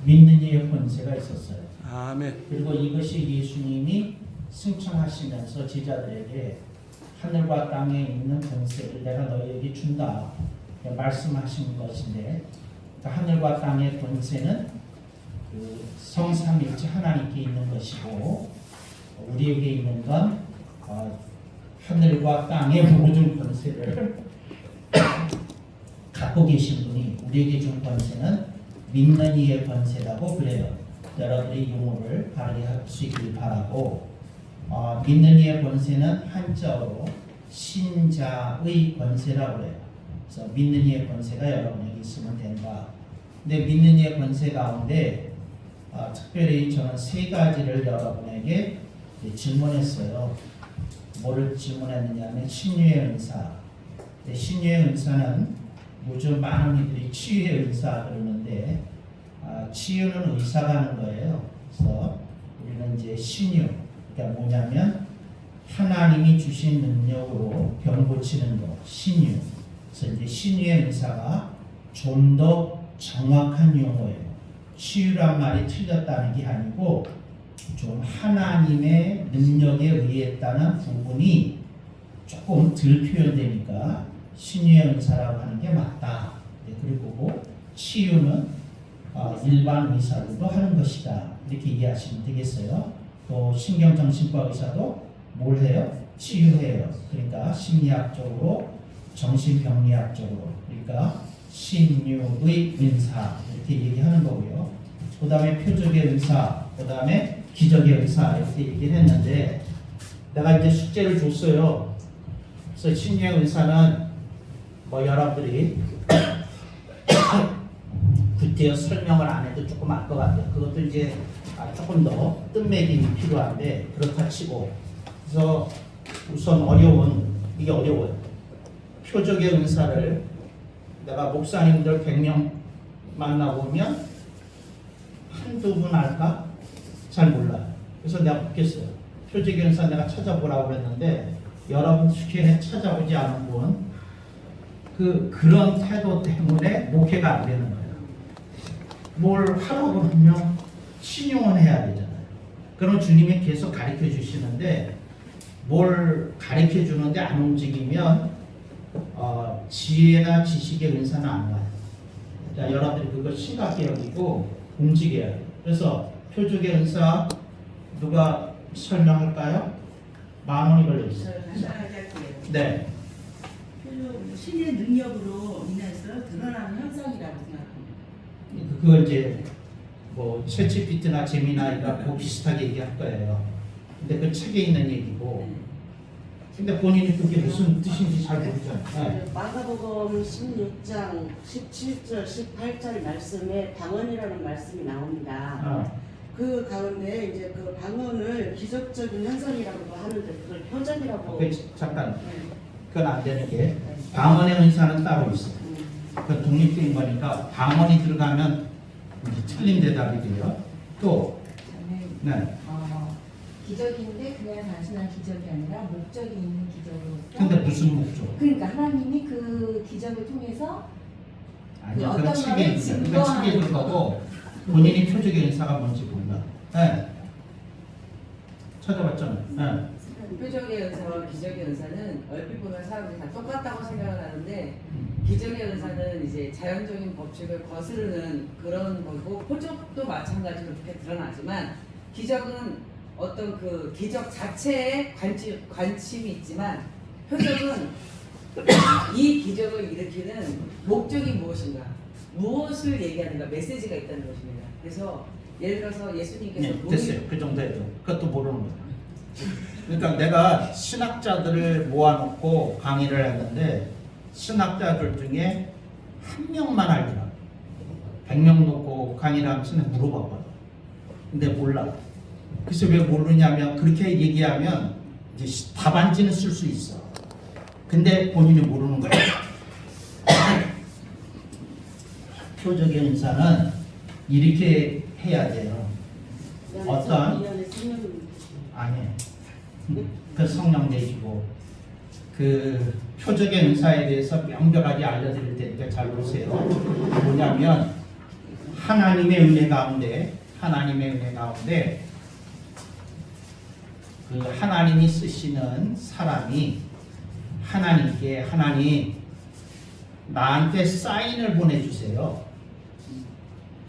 믿는 이의 권세가 있었어요. 아멘. 그리고 이것이 예수님이 승천하시면서 제자들에게 하늘과 땅에 있는 권세를 내가 너희에게 준다 말씀하신 것인데, 그러니까 하늘과 땅의 권세는 그 성삼일체 하나님께 있는 것이고, 우리에게 있는 건 하늘과 땅의 모든 권세를 갖고 계신 분이 우리에게 준 권세는 믿는 이의 권세라고 그래요. 여러분이 용어를 바르게 할 수 있길 바라고, 믿는 이의 권세는 한자어로 신자의 권세라고 그래요. 그래서 믿는 이의 권세가 여러분에게 있으면 된다. 근데 믿는 이의 권세 가운데 특별히 저는 세 가지를 여러분에게 질문했어요. 뭐를 질문했느냐 하면 신유의 은사. 신유의 은사는 요즘 많은 이들이 치유의 은사 그러는데, 치유는 의사가 하는 거예요. 그래서 우리는 이제 신유, 그러니까 뭐냐면 하나님이 주신 능력으로 병 고치는 거, 신유. 그래서 이제 신유의 은사가 좀 더 정확한 용어예요. 치유란 말이 틀렸다는 게 아니고 좀 하나님의 능력에 의했다는 부분이 조금 덜 표현되니까 신유의 은사라고 하는 게 맞다. 그리고 치유는 일반 의사들도 하는 것이다. 이렇게 이해하시면 되겠어요. 또 신경정신과 의사도 뭘 해요? 치유해요. 그러니까 심리학적으로, 정신병리학적으로, 그러니까 신유의 은사 이렇게 얘기하는 거고요. 그 다음에 표적의 은사, 그 다음에 기적의 은사 이렇게 얘기를 했는데, 내가 이제 숙제를 줬어요. 그래서 신유의 은사는 여러분들이 구태여 설명을 안 해도 조금 알 것 같아요. 그것도 이제 조금 더 뜻맥이 필요한데, 그렇다 치고, 그래서 우선 이게 어려워요. 표적의 은사를 내가 목사님들 100명 만나보면 한두 분 알까? 잘 몰라요. 그래서 내가 묻겠어요. 표적의 은사 내가 찾아보라고 그랬는데, 여러분 주변에 찾아보지 않은 분, 그런 태도 때문에 목회가 안 되는 거예요. 뭘 하라고 그러면 신용은 해야 되잖아요. 그럼 주님이 계속 가르쳐 주시는데, 뭘 가르쳐 주는데 안 움직이면 지혜나 지식의 은사는 안 와요. 자, 여러분들이 그걸 심각히 여기고 움직여야 돼요. 그래서 표적의 은사 누가 설명할까요? 10,000원이 걸려있어요. 네. 신의 능력으로 인해서 드러나는 현상이라고 생각합니다. 그걸 이제 챗GPT나 제미나이가 비슷하게 얘기할 거예요. 근데 그 책에 있는 얘기고, 근데 본인이 그게 무슨 뜻인지 잘 모르잖아요. 네. 마가복음 16장 17절 18절 말씀에 방언이라는 말씀이 나옵니다. 그 가운데 이제 그 방언을 기적적인 현상이라고도 하는데 그걸 표적이라고. 잠깐. 그건 안 되는 게, 방언의 은사는 따로 있어요. 그 독립된 거니까 방언이 들어가면 이제 틀린 대답이 돼요. 또, 네. 기적인데 그냥 단순한 기적이 아니라 목적이 있는 기적으로서. 근데 무슨 목적? 그러니까 하나님이 그 기적을 통해서 아니요, 어떤 그건 책에 거를 있는 거예요. 그건 책에 있는 거고, 본인이 표적의 은사가 뭔지 몰라. 네. 찾아봤잖아요. 네. 표적의 은사와 기적의 은사는 얼핏 보면 사람들이 다 똑같다고 생각을 하는데, 기적의 은사는 이제 자연적인 법칙을 거스르는 그런 거고, 표적도 마찬가지로 그렇게 드러나지만, 기적은 어떤 그 기적 자체에 관심이 있지만, 표적은 이 기적을 일으키는 목적이 무엇인가, 무엇을 얘기하는가, 메시지가 있다는 것입니다. 그래서 예를 들어서 예수님께서 네, 됐어요. 그 정도 해도. 그것도 모르는 거예요. 그러니까 내가 신학자들을 모아놓고 강의를 했는데, 신학자들 중에 한 명만 알더라. 100명 놓고 강의를 하면서 내가 물어봤거든. 근데 몰라. 그래서 왜 모르냐면, 그렇게 얘기하면 이제 답안지는 쓸 수 있어. 근데 본인이 모르는 거야. 표적의 은사는 이렇게 해야 돼요. 어떤? 아니, 그 성령 내시고, 그 표적의 은사에 대해서 명백하게 알려드릴 테니까 잘 보세요. 뭐냐면, 하나님의 은혜 가운데 그 하나님이 쓰시는 사람이 하나님께 하나님 나한테 사인을 보내주세요.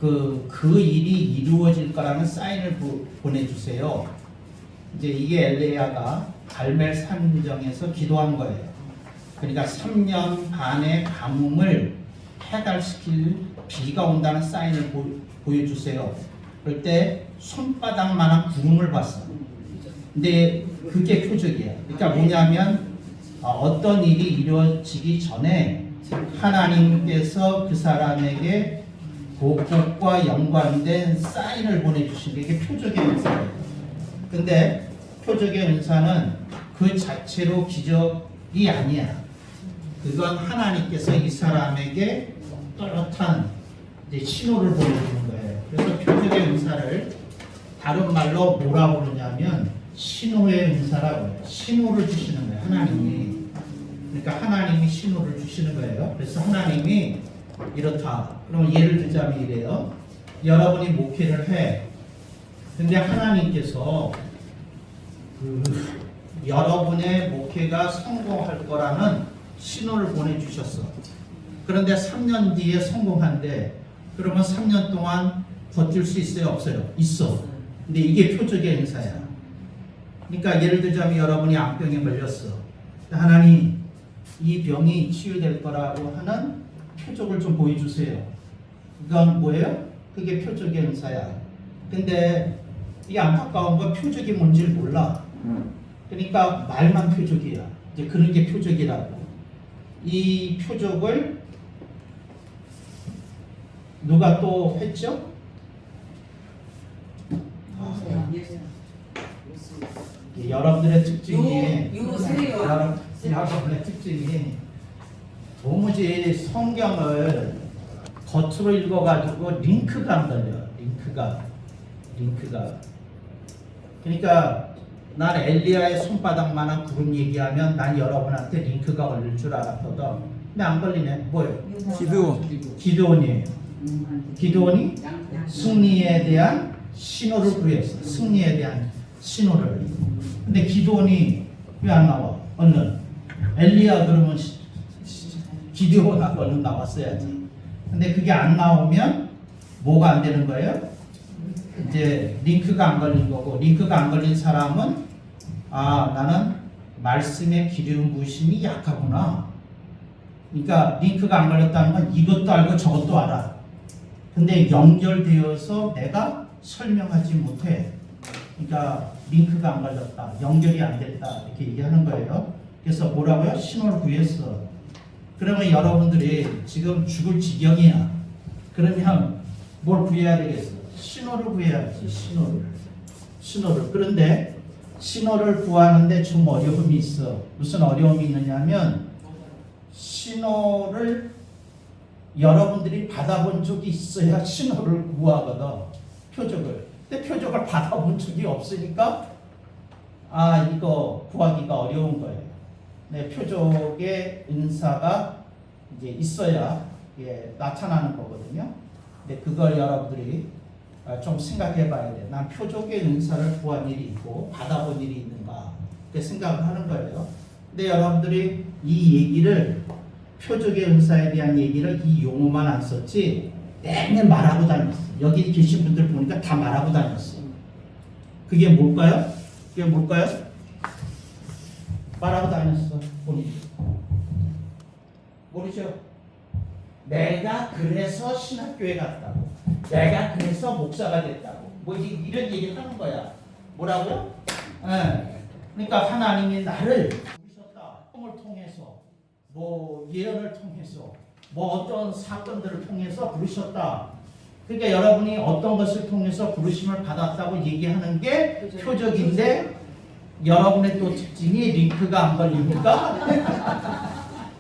그 일이 이루어질 거라는 사인을 보내주세요. 이제 이게 엘레야가 갈멜 산정에서 기도한 거예요. 그러니까 3년 반의 가뭄을 해달시킬 비가 온다는 사인을 보여주세요. 그럴 때 손바닥만한 구름을 봤어. 근데 그게 표적이야. 그러니까 뭐냐면 어떤 일이 이루어지기 전에 하나님께서 그 사람에게 복과 연관된 사인을 보내주신 게 이게 표적의 은사예요. 근데 표적의 은사는 그 자체로 기적이 아니야. 그건 하나님께서 이 사람에게 뚜렷한 이제 신호를 보여주는 거예요. 그래서 표적의 은사를 다른 말로 뭐라고 그러냐면 신호의 은사라고 해요. 신호를 주시는 거예요. 하나님이. 그러니까 하나님이 신호를 주시는 거예요. 그래서 하나님이 이렇다. 그럼 예를 들자면 이래요. 여러분이 목회를 해. 근데 하나님께서 여러분의 목회가 성공할 거라는 신호를 보내주셨어. 그런데 3년 뒤에 성공한대. 그러면 3년 동안 버틸 수 있어요? 없어요? 있어. 근데 이게 표적의 은사야. 그러니까 예를 들자면 여러분이 암병에 걸렸어. 하나님 이 병이 치유될 거라고 하는 표적을 좀 보여주세요. 이건 뭐예요? 그게 표적의 은사야. 근데 이 안타까운 건 표적이 뭔지 몰라. 그러니까 말만 표적이야. 이제 그런 게 표적이라고. 이 표적을 누가 또 했죠? 여러분들의 특징이 여러분의 특징이 도무지 성경을 겉으로 읽어가지고 링크가 안 걸려. 링크가. 그러니까 난 엘리야의 손바닥만한 구름 얘기하면 난 여러분한테 링크가 걸릴 줄 알았거든. 근데 안 걸리네. 뭐예요? 기드온이에요. 기드온이 승리에 대한 신호를 구했어. 승리에 대한 신호를. 근데 기드온이 왜 안 나와? 얼른 엘리야 그러면 기드온하고 얼른 나왔어야지. 근데 그게 안 나오면 뭐가 안 되는 거예요? 이제 링크가 안 걸린 거고, 링크가 안 걸린 사람은 나는 말씀에 기름 부으심이 약하구나. 그러니까 링크가 안 걸렸다는 건 이것도 알고 저것도 알아. 근데 연결되어서 내가 설명하지 못해. 그러니까 링크가 안 걸렸다, 연결이 안 됐다 이렇게 얘기하는 거예요. 그래서 뭐라고요? 신호를 구했어. 그러면 여러분들이 지금 죽을 지경이야. 그러면 뭘 구해야 되겠어? 신호를 구해야지. 신호를. 그런데 신호를 구하는데 좀 어려움이 있어. 무슨 어려움이 있느냐면 신호를 여러분들이 받아본 적이 있어야 신호를 구하거든. 표적을. 근데 표적을 받아본 적이 없으니까 이거 구하기가 어려운 거예요. 네, 표적의 은사가 이제 있어야 나타나는 거거든요. 근데 그걸 여러분들이 좀 생각해 봐야 돼. 난 표적의 은사를 구한 일이 있고 받아본 일이 있는가 그렇게 생각을 하는 거예요. 근데 여러분들이 이 얘기를 표적의 은사에 대한 얘기를 이 용어만 안 썼지 맨날 말하고 다녔어. 여기 계신 분들 보니까 다 말하고 다녔어. 그게 뭘까요? 말하고 다녔어. 모르죠? 내가 그래서 신학교에 갔다고, 내가 그래서 목사가 됐다고, 뭐 이런 얘기를 하는 거야. 뭐라고요? 그러니까 하나님이 나를 부르셨다. 꿈을 통해서, 뭐 예언을 통해서, 뭐 어떤 사건들을 통해서 부르셨다. 그러니까 여러분이 어떤 것을 통해서 부르심을 받았다고 얘기하는 게 표적인데, 여러분의 또 특징이 링크가 안 걸리니까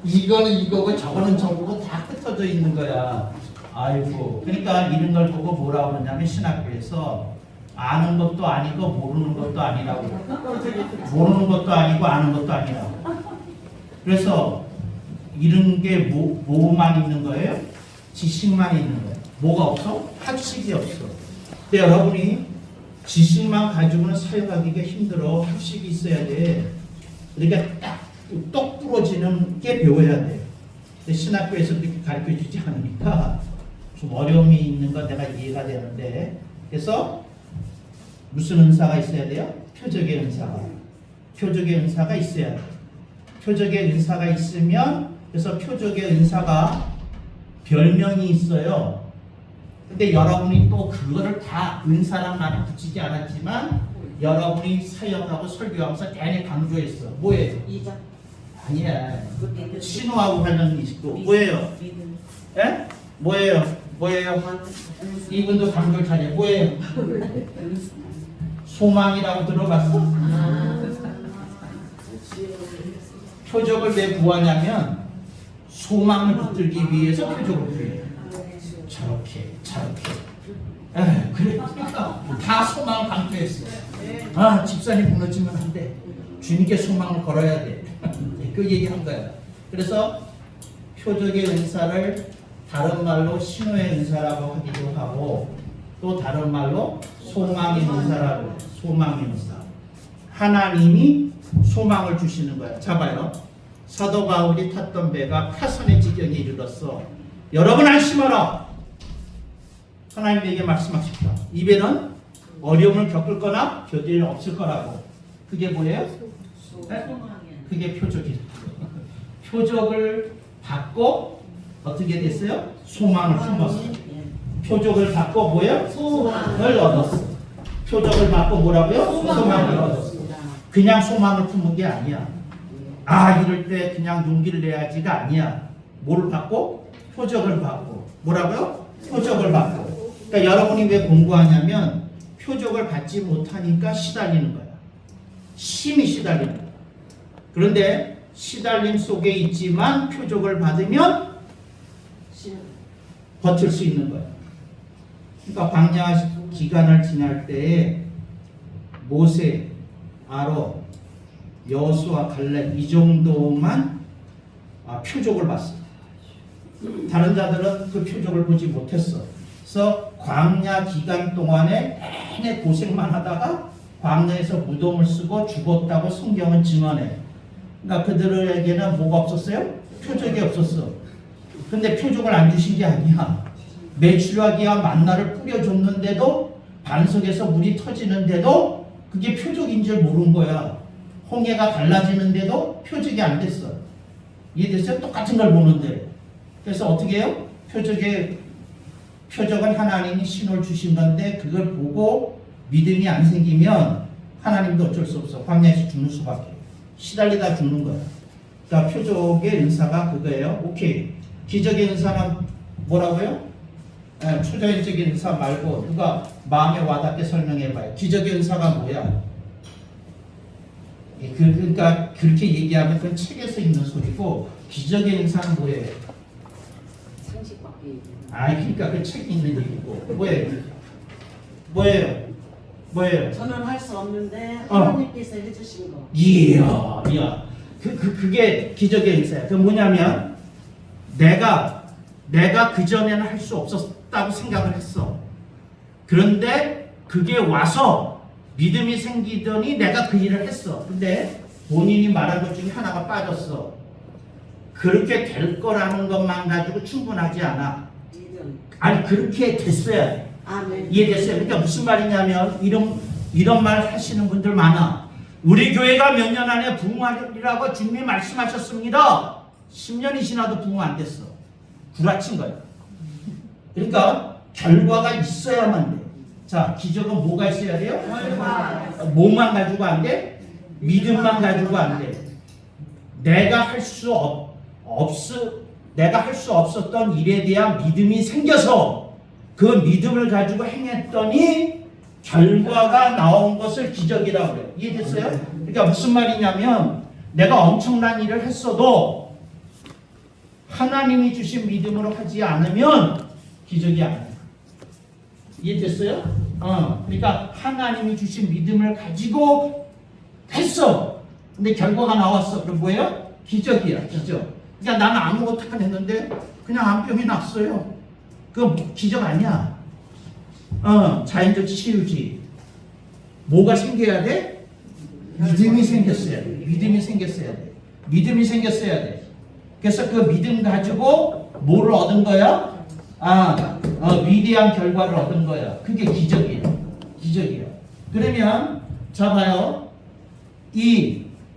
이거는 이거고 저거는 저거고 다 흩어져 있는 거야. 아이고. 그러니까 이런 걸 보고 뭐라고 그러냐면 신학교에서 아는 것도 아니고 모르는 것도 아니라고. 모르는 것도 아니고 아는 것도 아니라고. 그래서 이런 게 뭐만 있는 거예요? 지식만 있는 거예요. 뭐가 없어? 학식이 없어. 근데 여러분이 지식만 가지고는 사용하기가 힘들어. 학식이 있어야 돼. 그러니까 똑 부러지는 게 배워야 돼. 근데 신학교에서 그렇게 가르쳐 주지 않으니까 좀 어려움이 있는 건 내가 이해가 되는데, 그래서 무슨 은사가 있어야 돼요? 표적의 은사가. 표적의 은사가 있어야 돼. 표적의 은사가 있으면, 그래서 표적의 은사가 별명이 있어요. 근데 여러분이 또 그거를 다 은사랑 나는 붙이지 않았지만 여러분이 사역하고 설교하면서 대단히 강조했어. 뭐예요? 이적. 아니야. 신호하고 관련이 있고. 뭐예요? 믿음. 예? 뭐예요? 뭐예요? 이분도 강조 잘해. 뭐예요? 소망이라고 들어봤어? 표적을 왜 구하냐면 소망을 붙들기 위해서 표적을 구해요. 저렇게. 그러니까 다 소망을 강조했어. 아, 집사님 무너지면 안 돼. 주님께 소망을 걸어야 돼. 그 얘기한 거야. 그래서 표적의 은사를 다른 말로 신호의 은사라고 하기도 하고, 또 다른 말로 소망의 은사라고 해요. 소망의 은사. 하나님이 소망을 주시는 거야. 자 봐요. 사도 바울이 탔던 배가 파선의 지경에 이르렀어. 여러분 안심하라. 하나님에게 말씀하십니다. 이 배는 어려움을 겪을 거나 겨질 없을 거라고. 그게 뭐예요? 네? 그게 표적이에요. 표적을 받고 어떻게 됐어요? 소망을 품었어요. 표적을 받고 뭐예요? 소망을 얻었어. 표적을 받고 뭐라고요? 소망을 얻었어. 그냥 소망을 품은 게 아니야. 아, 이럴 때 그냥 용기를 내야지가 아니야. 뭐를 받고? 표적을 받고. 뭐라고요? 표적을 받고. 그러니까 여러분이 왜 공부하냐면 표적을 받지 못하니까 시달리는 거야. 심히 시달리는 거야. 그런데 시달림 속에 있지만 표적을 받으면 버틸 수 있는 거야. 그러니까 광야 기간을 지날 때에 모세, 아론, 여호수아, 갈렙 이 정도만 표적을 봤어. 다른 자들은 그 표적을 보지 못했어. 그래서 광야 기간 동안에 내내 고생만 하다가 광야에서 무덤을 쓰고 죽었다고 성경은 증언해. 그러니까 그들에게는 뭐가 없었어요? 표적이 없었어. 근데 표적을 안 주신 게 아니야. 메추라기와 만나를 뿌려줬는데도 반석에서 물이 터지는데도 그게 표적인 줄 모른 거야. 홍해가 갈라지는데도 표적이 안 됐어. 이해됐어요? 똑같은 걸 보는데. 그래서 어떻게 해요? 표적은 하나님이 신호를 주신 건데 그걸 보고 믿음이 안 생기면 하나님도 어쩔 수 없어. 광야에서 죽는 수밖에. 시달리다 죽는 거야. 그러니까 표적의 은사가 그거예요. 오케이. 기적의 은사는 뭐라고요? 초자연적인 은사 말고 누가 마음에 와닿게 설명해봐요. 기적의 은사가 뭐야? 그러니까 그렇게 얘기하면 그건 책에서 있는 소리고 기적의 은사는 뭐예요? 상식 밖에. 그러니까 그 책에 있는 얘기고 뭐예요? 저는 할 수 없는데 하나님께서 해주신 거. 이야. 그게 기적의 은사야. 그 뭐냐면 내가 그전에는 할 수 없었다고 생각을 했어. 그런데 그게 와서 믿음이 생기더니 내가 그 일을 했어. 근데 본인이 말한 것 중에 하나가 빠졌어. 그렇게 될 거라는 것만 가지고 충분하지 않아. 믿음. 그렇게 됐어야 돼. 아멘. 이해됐어요? 그러니까 무슨 말이냐면 이런 말 하시는 분들 많아. 우리 교회가 몇 년 안에 부흥하리라고 주님이 말씀하셨습니다. 10년이 지나도 부흥 안 됐어. 구라친 거야. 그러니까 결과가 있어야만 돼. 자, 기적은 뭐가 있어야 돼요? 뭐만 가지고 안 돼? 믿음만 가지고 안 돼. 내가 할 수 없었던 일에 대한 믿음이 생겨서 그 믿음을 가지고 행했더니 결과가 나온 것을 기적이라고 해요. 이해됐어요? 그러니까 무슨 말이냐면 내가 엄청난 일을 했어도 하나님이 주신 믿음으로 하지 않으면 기적이 아니야. 이해됐어요? 그러니까 하나님이 주신 믿음을 가지고 했어. 근데 결과가 나왔어. 그럼 뭐예요? 기적이야. 기적. 그러니까 나는 아무것도 안 했는데 그냥 암병이 났어요. 그거 기적 아니야. 자연적 치유지. 뭐가 생겨야 돼? 믿음이 생겼어야 돼. 믿음이 생겼어야 돼. 믿음이 생겼어야 돼. 그래서 그 믿음 가지고 뭐를 얻은 거야? 위대한 결과를 얻은 거야. 그게 기적이에요. 기적이에요. 그러면 자 봐요.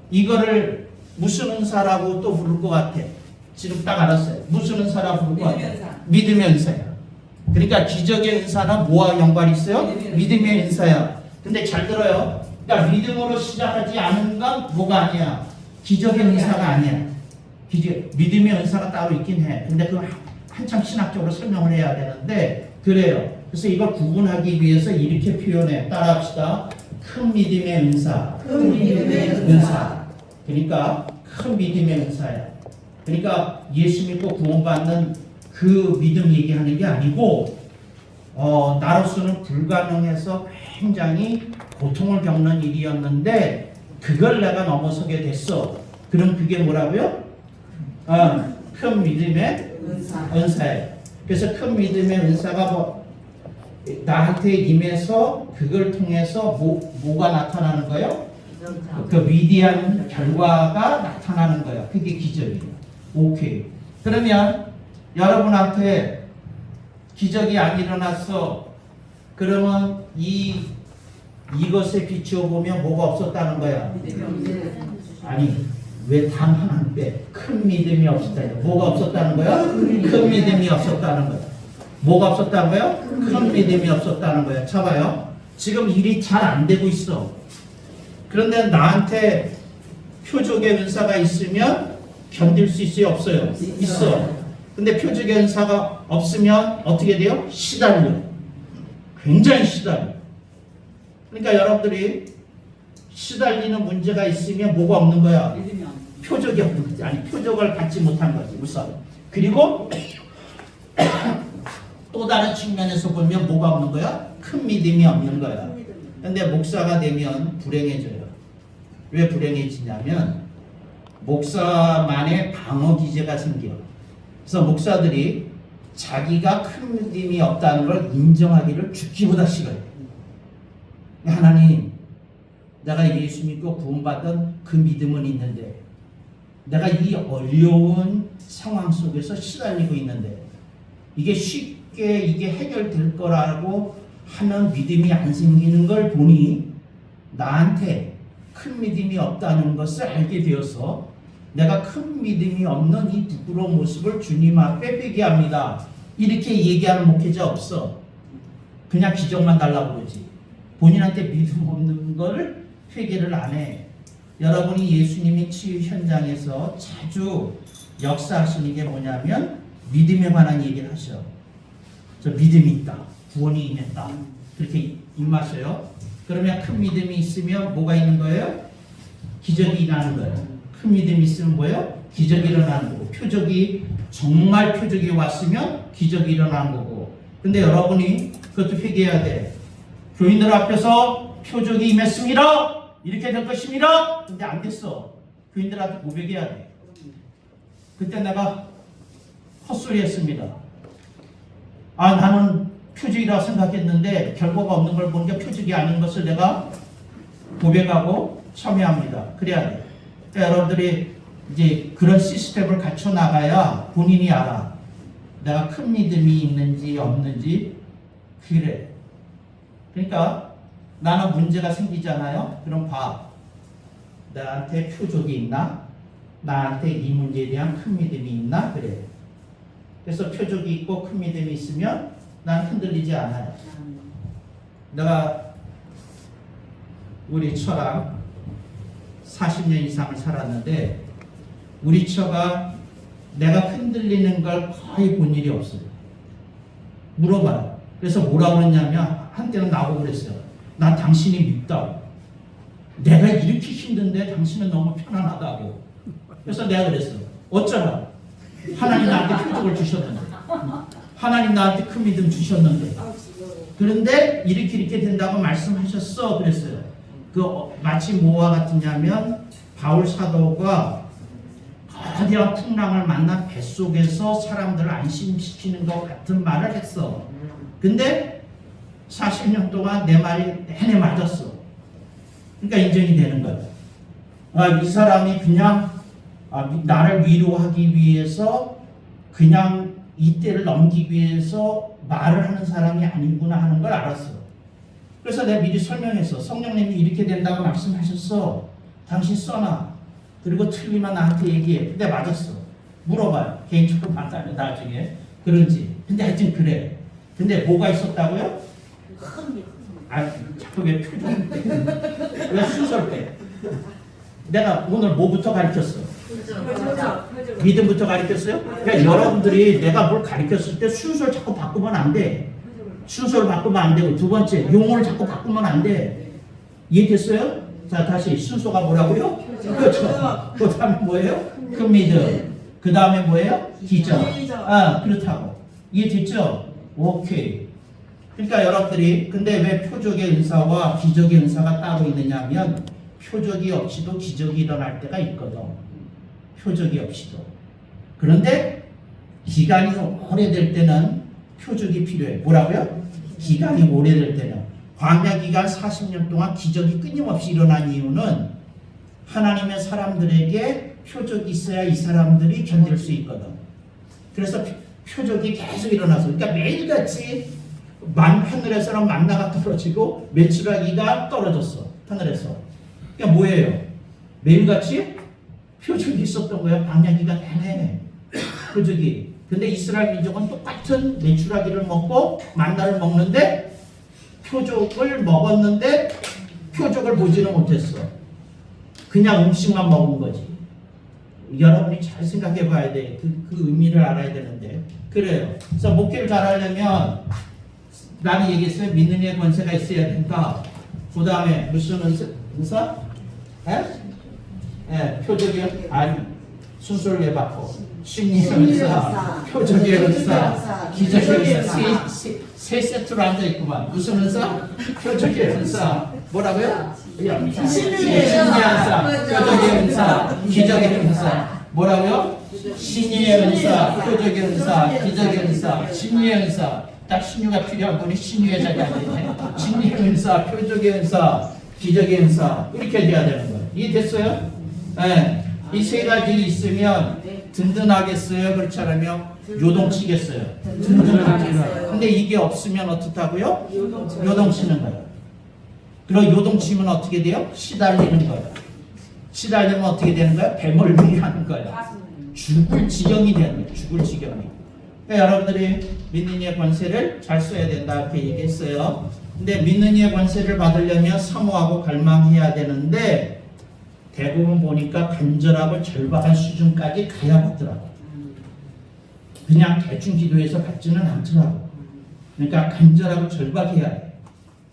이거를 무슨 은사라고 또 부를 것 같아. 지금 딱 알았어요. 무슨 은사라고 부를 것 같아. 믿음의 은사야. 그러니까 기적의 은사는 뭐와 연관이 있어요? 믿음의 은사야. 근데 잘 들어요. 그러니까 믿음으로 시작하지 않은 건 뭐가 아니야? 기적의 은사가 아니야. 믿음의 은사가 따로 있긴 해. 근데 그 한참 신학적으로 설명을 해야 되는데 그래요. 그래서 이걸 구분하기 위해서 이렇게 표현해. 따라합시다. 큰 믿음의 은사. 큰 믿음의 은사. 그러니까 큰 믿음의 은사야. 그러니까 예수 믿고 구원받는 그 믿음 얘기하는 게 아니고 나로서는 불가능해서 굉장히 고통을 겪는 일이었는데 그걸 내가 넘어서게 됐어. 그럼 그게 뭐라고요? 큰 믿음의 은사예요. 그래서 큰 믿음의 은사가 나한테 임해서 그걸 통해서 뭐가 나타나는 거예요? 그 위대한 결과가 나타나는 거예요. 그게 기적이에요. 오케이. 그러면 여러분한테 기적이 안 일어났어. 그러면 이것에 비추어 보면 뭐가 없었다는 거야? 아니, 왜 단 하나 빼? 큰 믿음이 없었다. 뭐가 없었다는 거야? 큰 믿음이 없었다는 거야. 뭐가 없었다는 거야? 큰 믿음이 없었다는 거야. 잡아요. 지금 일이 잘 안 되고 있어. 그런데 나한테 표적의 은사가 있으면 견딜 수 있어요? 없어요? 있어. 근데 표적의 은사가 없으면 어떻게 돼요? 시달려. 굉장히 시달려. 그러니까 여러분들이 시달리는 문제가 있으면 뭐가 없는 거야? 표적이 없는 거지. 아니, 표적을 받지 못한 거지. 우선. 그리고 또 다른 측면에서 보면 뭐가 없는 거야? 큰 믿음이 없는 거야. 근데 목사가 되면 불행해져요. 왜 불행해지냐면 목사만의 방어 기제가 생겨. 그래서 목사들이 자기가 큰 믿음이 없다는 걸 인정하기를 죽기보다 싫어요. 하나님, 내가 예수 믿고 구원받은 그 믿음은 있는데 내가 이 어려운 상황 속에서 시달리고 있는데 이게 쉽게 이게 해결될 거라고 하는 믿음이 안 생기는 걸 보니 나한테 큰 믿음이 없다는 것을 알게 되어서 내가 큰 믿음이 없는 이 부끄러운 모습을 주님 앞에 회개합니다. 이렇게 얘기하는 목회자 없어. 그냥 기적만 달라고 그러지. 본인한테 믿음 없는 걸 회개를 안 해. 여러분이 예수님이 치유 현장에서 자주 역사하시는 게 뭐냐면 믿음에 관한 얘기를 하셔. 저 믿음이 있다. 구원이 임했다. 그렇게 입마셔요. 그러면 큰 믿음이 있으면 뭐가 있는 거예요? 기적이 일어나는 거예요. 큰 믿음이 있으면 뭐예요? 기적이 일어나는 거고, 표적이 정말 표적이 왔으면 기적이 일어나는 거고. 근데 여러분이 그것도 회개해야 돼. 교인들 앞에서 표적이 임했습니다. 이렇게 될 것입니다. 근데 안 됐어. 교인들한테 고백해야 돼. 그때 내가 헛소리 했습니다. 나는 표적이라고 생각했는데 결과가 없는 걸 보니까 표적이 아닌 것을 내가 고백하고 참여합니다. 그래야 돼. 그러니까 여러분들이 이제 그런 시스템을 갖춰 나가야 본인이 알아. 내가 큰 믿음이 있는지 없는지. 그래. 그러니까 나는 문제가 생기잖아요. 그럼 봐. 나한테 표적이 있나? 나한테 이 문제에 대한 큰 믿음이 있나? 그래. 그래서 표적이 있고 큰 믿음이 있으면 난 흔들리지 않아요. 내가 우리 처랑 40년 이상을 살았는데 우리 처가 내가 흔들리는 걸 거의 본 일이 없어요. 물어봐요. 그래서 뭐라고 그랬냐면 한때는 나보고 그랬어요. 난 당신이 밉다고. 내가 이렇게 힘든데 당신은 너무 편안하다고. 그래서 내가 그랬어. 어쩌라. 하나님 나한테 표적을 주셨는데. 하나님 나한테 큰 믿음 주셨는데. 그런데 이렇게 된다고 말씀하셨어. 그랬어요. 마치 뭐와 같으냐면 바울 사도가 거대한 풍랑을 만나 뱃속에서 사람들을 안심시키는 것 같은 말을 했어. 근데 40년 동안 내 말이 내내 맞았어. 그러니까 인정이 되는 거야. 이 사람이 그냥 나를 위로하기 위해서 그냥 이때를 넘기기 위해서 말을 하는 사람이 아니구나 하는 걸 알았어. 그래서 내가 미리 설명했어. 성령님이 이렇게 된다고 말씀하셨어. 당신 써놔. 그리고 틀리면 나한테 얘기해. 근데 맞았어. 물어봐요. 개인적으로 만나면 나중에. 그런지. 근데 하여튼 그래. 근데 뭐가 있었다고요? 자꾸 왜 표정 빼? 왜 순서를 빼? 내가 오늘 뭐부터 가르쳤어? 믿음부터 가르쳤어요? 그러니까 여러분들이 내가 뭘 가르쳤을 때 순서를 자꾸 바꾸면 안 돼. 순서를 바꾸면 안 되고, 두 번째 용어를 자꾸 바꾸면 안 돼. 이해됐어요? 자, 다시 순서가 뭐라고요? 그렇죠. 그 다음에 뭐예요? 큰 믿음. 그 다음에 뭐예요? 기적. 그렇다고. 이해됐죠? 오케이. 그러니까 여러분들이 근데 왜 표적의 은사와 기적의 은사가 따로 있느냐 하면 표적이 없이도 기적이 일어날 때가 있거든. 표적이 없이도. 그런데 기간이 오래될 때는 표적이 필요해. 뭐라고요? 기간이 오래될 때는. 광야 기간 40년 동안 기적이 끊임없이 일어난 이유는 하나님의 사람들에게 표적이 있어야 이 사람들이 견딜 수 있거든. 그래서 표적이 계속 일어나서 그러니까 매일같이 하늘에서는 만나가 떨어지고 메추라기가 떨어졌어. 하늘에서. 그러니까 뭐예요? 매일같이 표적이 있었던 거야. 광야 기간 내내 표적이. 근데 이스라엘 민족은 똑같은 메추라기를 먹고 만나를 먹는데 표적을 먹었는데 표적을 보지는 못했어. 그냥 음식만 먹은 거지. 여러분이 잘 생각해 봐야 돼. 그 의미를 알아야 되는데. 그래요. 그래서 목회를 잘하려면 나는 얘기했어요. 믿는 이의 권세가 있어야 된다. 그 다음에 무슨 은사? 표적이 아니 순서를 왜 바꿔? 신의 은사, 표적의 은사, 기적의 은사 세 세트로 앉아 있구만. 무슨 은사? 표적의 은사. 뭐라고요? 신의 은사, 표적의 은사, 기적의 은사. 뭐라고요? 신의 은사, 표적의 은사, 기적의 은사, 신의 은사. 딱 신유가 필요한 분이 신유의 자리에 앉아있네. 신의 은사, 표적의 은사, 기적의 은사. 이렇게 돼야 되는 거예요. 이해됐어요? 네. 이 세 가지 있으면 든든하겠어요? 그렇지 않으면 요동치겠어요? 든든하겠어요. 근데 이게 없으면 어떻다고요? 요동치는 거예요. 그리고 요동치면 어떻게 돼요? 시달리는 거예요. 시달리면 어떻게 되는 거예요? 배멀미 하는 거예요. 죽을 지경이 되는 거예요. 죽을 지경이. 그러니까 여러분들이 믿는 이의 권세를 잘 써야 된다 이렇게 얘기했어요. 근데 믿는 이의 권세를 받으려면 사모하고 갈망해야 되는데 대부분 보니까 간절하고 절박한 수준까지 가야 받더라고. 그냥 대충 기도해서 받지는 않더라고. 그러니까 간절하고 절박해야 해.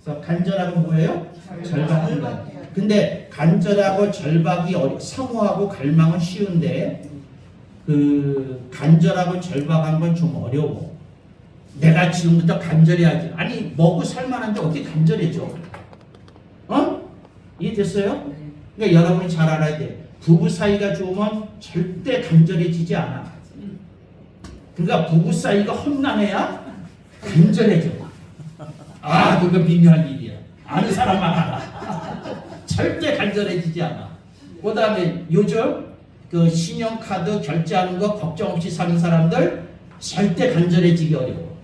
그래서 간절하고 뭐예요? 절박한 거예요. 근데 간절하고 절박이 사모하고 갈망은 쉬운데 그 간절하고 절박한 건 좀 어려워. 내가 지금부터 간절해야지. 아니 먹고 살만한데 어떻게 간절해져? 이해됐어요? 그러니까 여러분이 잘 알아야 돼. 부부 사이가 좋으면 절대 간절해지지 않아. 그러니까 부부 사이가 험난해야 간절해져. 그거 미묘한 일이야. 아는 사람만 알아. 절대 간절해지지 않아. 그 다음에 요즘 그 신용카드 결제하는 거 걱정 없이 사는 사람들 절대 간절해지기 어려워.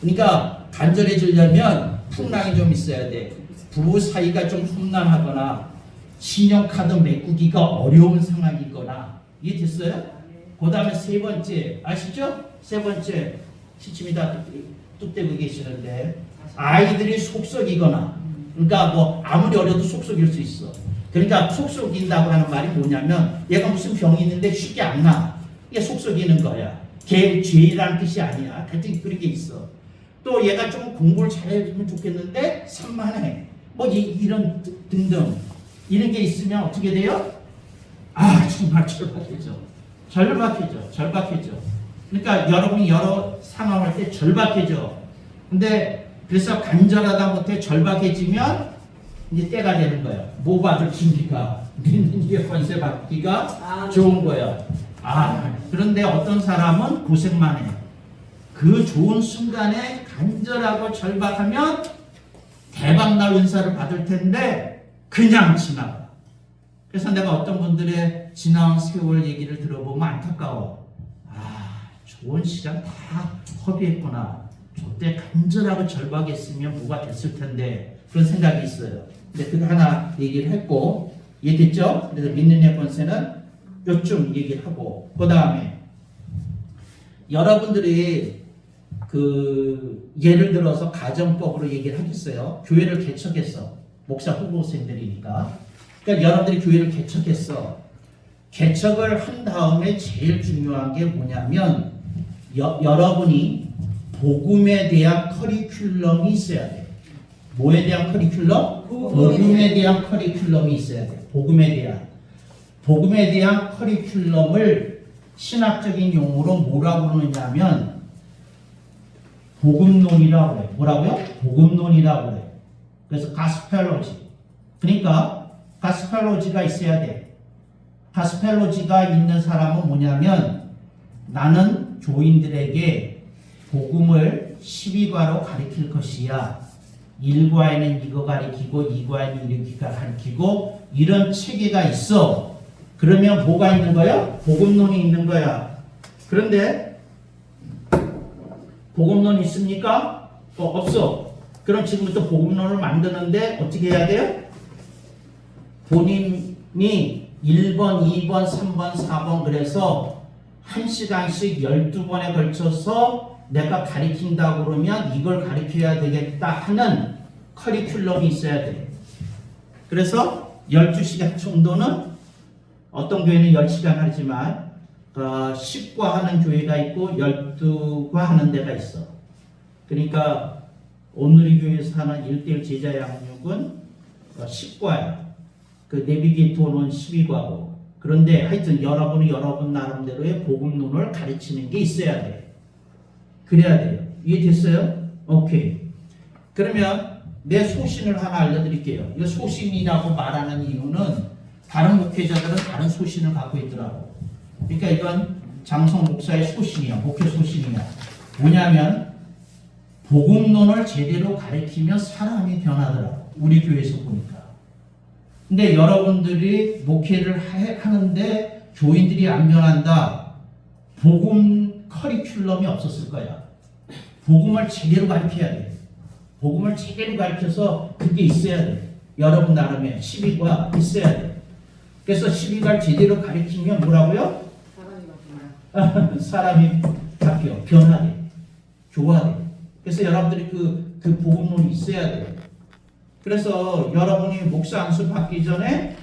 그러니까 간절해지려면 풍랑이 좀 있어야 돼. 부부 사이가 좀 험난하거나 신용카드 메꾸기가 어려운 상황이거나. 이해됐어요? 그 다음에 세 번째 아시죠? 세 번째 시침이 다 뚝대고 계시는데 아이들이 속썩이거나 그러니까 뭐 아무리 어려도 속썩일 수 있어. 그러니까 속썩인다고 하는 말이 뭐냐면 얘가 무슨 병이 있는데 쉽게 안 나. 이게 속썩이는 거야. 걔 죄라는 뜻이 아니야. 하여튼 그렇게 있어. 또 얘가 좀 공부를 잘해주면 좋겠는데 산만해. 뭐 이런 등등 이런 게 있으면 어떻게 돼요? 정말 절박해져. 그러니까 여러분이 여러 상황할 때 절박해져. 근데 그래서 간절하다 못해 절박해지면 이제 때가 되는 거야. 뭐 받을 준비가 믿는 이의 권세 받기가 좋은 거야. 그런데 어떤 사람은 고생만 해. 그 좋은 순간에 간절하고 절박하면 대박날 은사를 받을 텐데 그냥 지나가. 그래서 내가 어떤 분들의 지나온 세월 얘기를 들어보면 안타까워. 좋은 시간 다 허비했구나. 저때 간절하고 절박했으면 뭐가 됐을 텐데 그런 생각이 있어요. 근데 그거 하나 얘기를 했고 얘기했죠. 그래서 믿는 의 권세는 요쯤 얘기를 하고 그 다음에 여러분들이 그 예를 들어서 가정법으로 얘기를 하겠어요. 교회를 개척했어. 목사 후보생들이니까. 그러니까 여러분들이 교회를 개척했어. 개척을 한 다음에 제일 중요한 게 뭐냐면 여러분이 복음에 대한 커리큘럼이 있어야 돼. 뭐에 대한 커리큘럼? 복음에 대한 커리큘럼이 있어야 돼. 복음에 대한 커리큘럼을 신학적인 용어로 뭐라고 그러냐면 복음론이라고 그래. 뭐라고요? 복음론이라고 그래. 그래서 가스펠로지. 그러니까 가스펠로지가 있어야 돼. 가스펠로지가 있는 사람은 뭐냐면 나는 교인들에게 복음을 12과로 가르칠 것이야. 1과에는 이거 가르치고 2과에는 이렇게 가르치고 이런 체계가 있어. 그러면 뭐가 있는 거야? 복음론이 있는 거야. 그런데 복음론 있습니까? 없어. 그럼 지금부터 복음론을 만드는데 어떻게 해야 돼요? 본인이 1번, 2번, 3번, 4번 그래서 1시간씩 12번에 걸쳐서 내가 가르친다고 그러면 이걸 가르쳐야 되겠다 하는 커리큘럼이 있어야 돼. 그래서 12시간 정도는 어떤 교회는 10시간 하지만 10과 하는 교회가 있고 12과 하는 데가 있어. 그러니까 오늘의 교회에서 하는 1:1 제자 양육은 10과야. 그 내비게이터는 12과고. 그런데 하여튼 여러분이 여러분 나름대로의 복음론을 가르치는 게 있어야 돼. 그래야 돼요. 이해됐어요? 오케이. 그러면 내 소신을 하나 알려드릴게요. 이 소신이라고 말하는 이유는 다른 목회자들은 다른 소신을 갖고 있더라고. 그러니까 이건 장성 목사의 소신이야. 목회 소신이야. 뭐냐면 복음론을 제대로 가르치면 사람이 변하더라고. 우리 교회에서 보니까. 근데 여러분들이 목회를 하는데 교인들이 안 변한다. 복음 커리큘럼이 없었을 거야. 복음을 제대로 가르쳐야 돼. 복음을 제대로 가르쳐서 그게 있어야 돼. 여러분 나름의 12가 있어야 돼. 그래서 12가를 제대로 가르치면 뭐라고요? 사람이 바뀌어. 변화돼. 교화돼. 그래서 여러분들이 그 복음론이 있어야 돼. 그래서 여러분이 목사 안수 받기 전에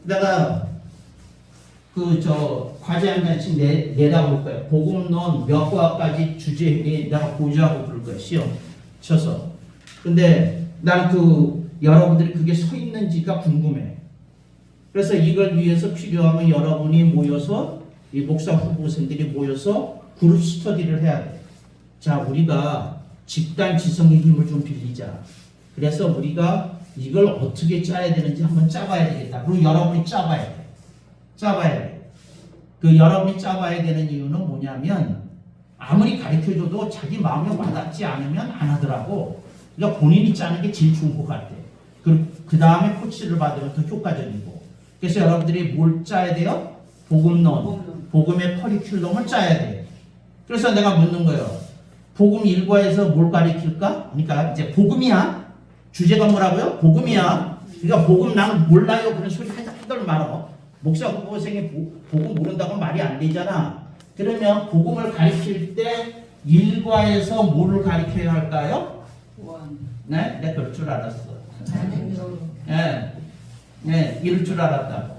내가 과제 한 장씩 내다볼 거예요. 복음론 몇 과까지 주제에 내가 보조하고 그럴 거예요. 시험 쳐서. 근데 난 여러분들이 그게 서 있는지가 궁금해. 그래서 이걸 위해서 필요하면 여러분이 모여서 이 목사 후보생들이 모여서 그룹 스터디를 해야 돼. 자, 우리가 집단 지성의 힘을 좀 빌리자. 그래서 우리가 이걸 어떻게 짜야 되는지 한번 짜봐야 되겠다. 그리고 여러분이 짜봐야 돼. 여러분이 짜봐야 되는 이유는 뭐냐면 아무리 가르쳐줘도 자기 마음에 와닿지 않으면 안 하더라고. 그러니까 본인이 짜는 게 제일 좋은 것 같아. 그 다음에 코치를 받으면 더 효과적이고. 그래서 여러분들이 뭘 짜야 돼요? 복음론. 복음의 커리큘럼을 짜야 돼. 그래서 내가 묻는 거예요. 복음 1과에서 뭘 가르칠까? 그러니까 이제 복음이야. 주제가 뭐라고요? 복음이야. 그러니까 복음 나는 몰라요. 그런 소리 하들 말어. 목사 후보생이 복음 모른다고 말이 안 되잖아. 그러면 복음을 가르칠 때 1과에서 뭐를 가르쳐야 할까요? 네? 내가 그럴 줄 알았어. 네, 이럴 줄 알았다.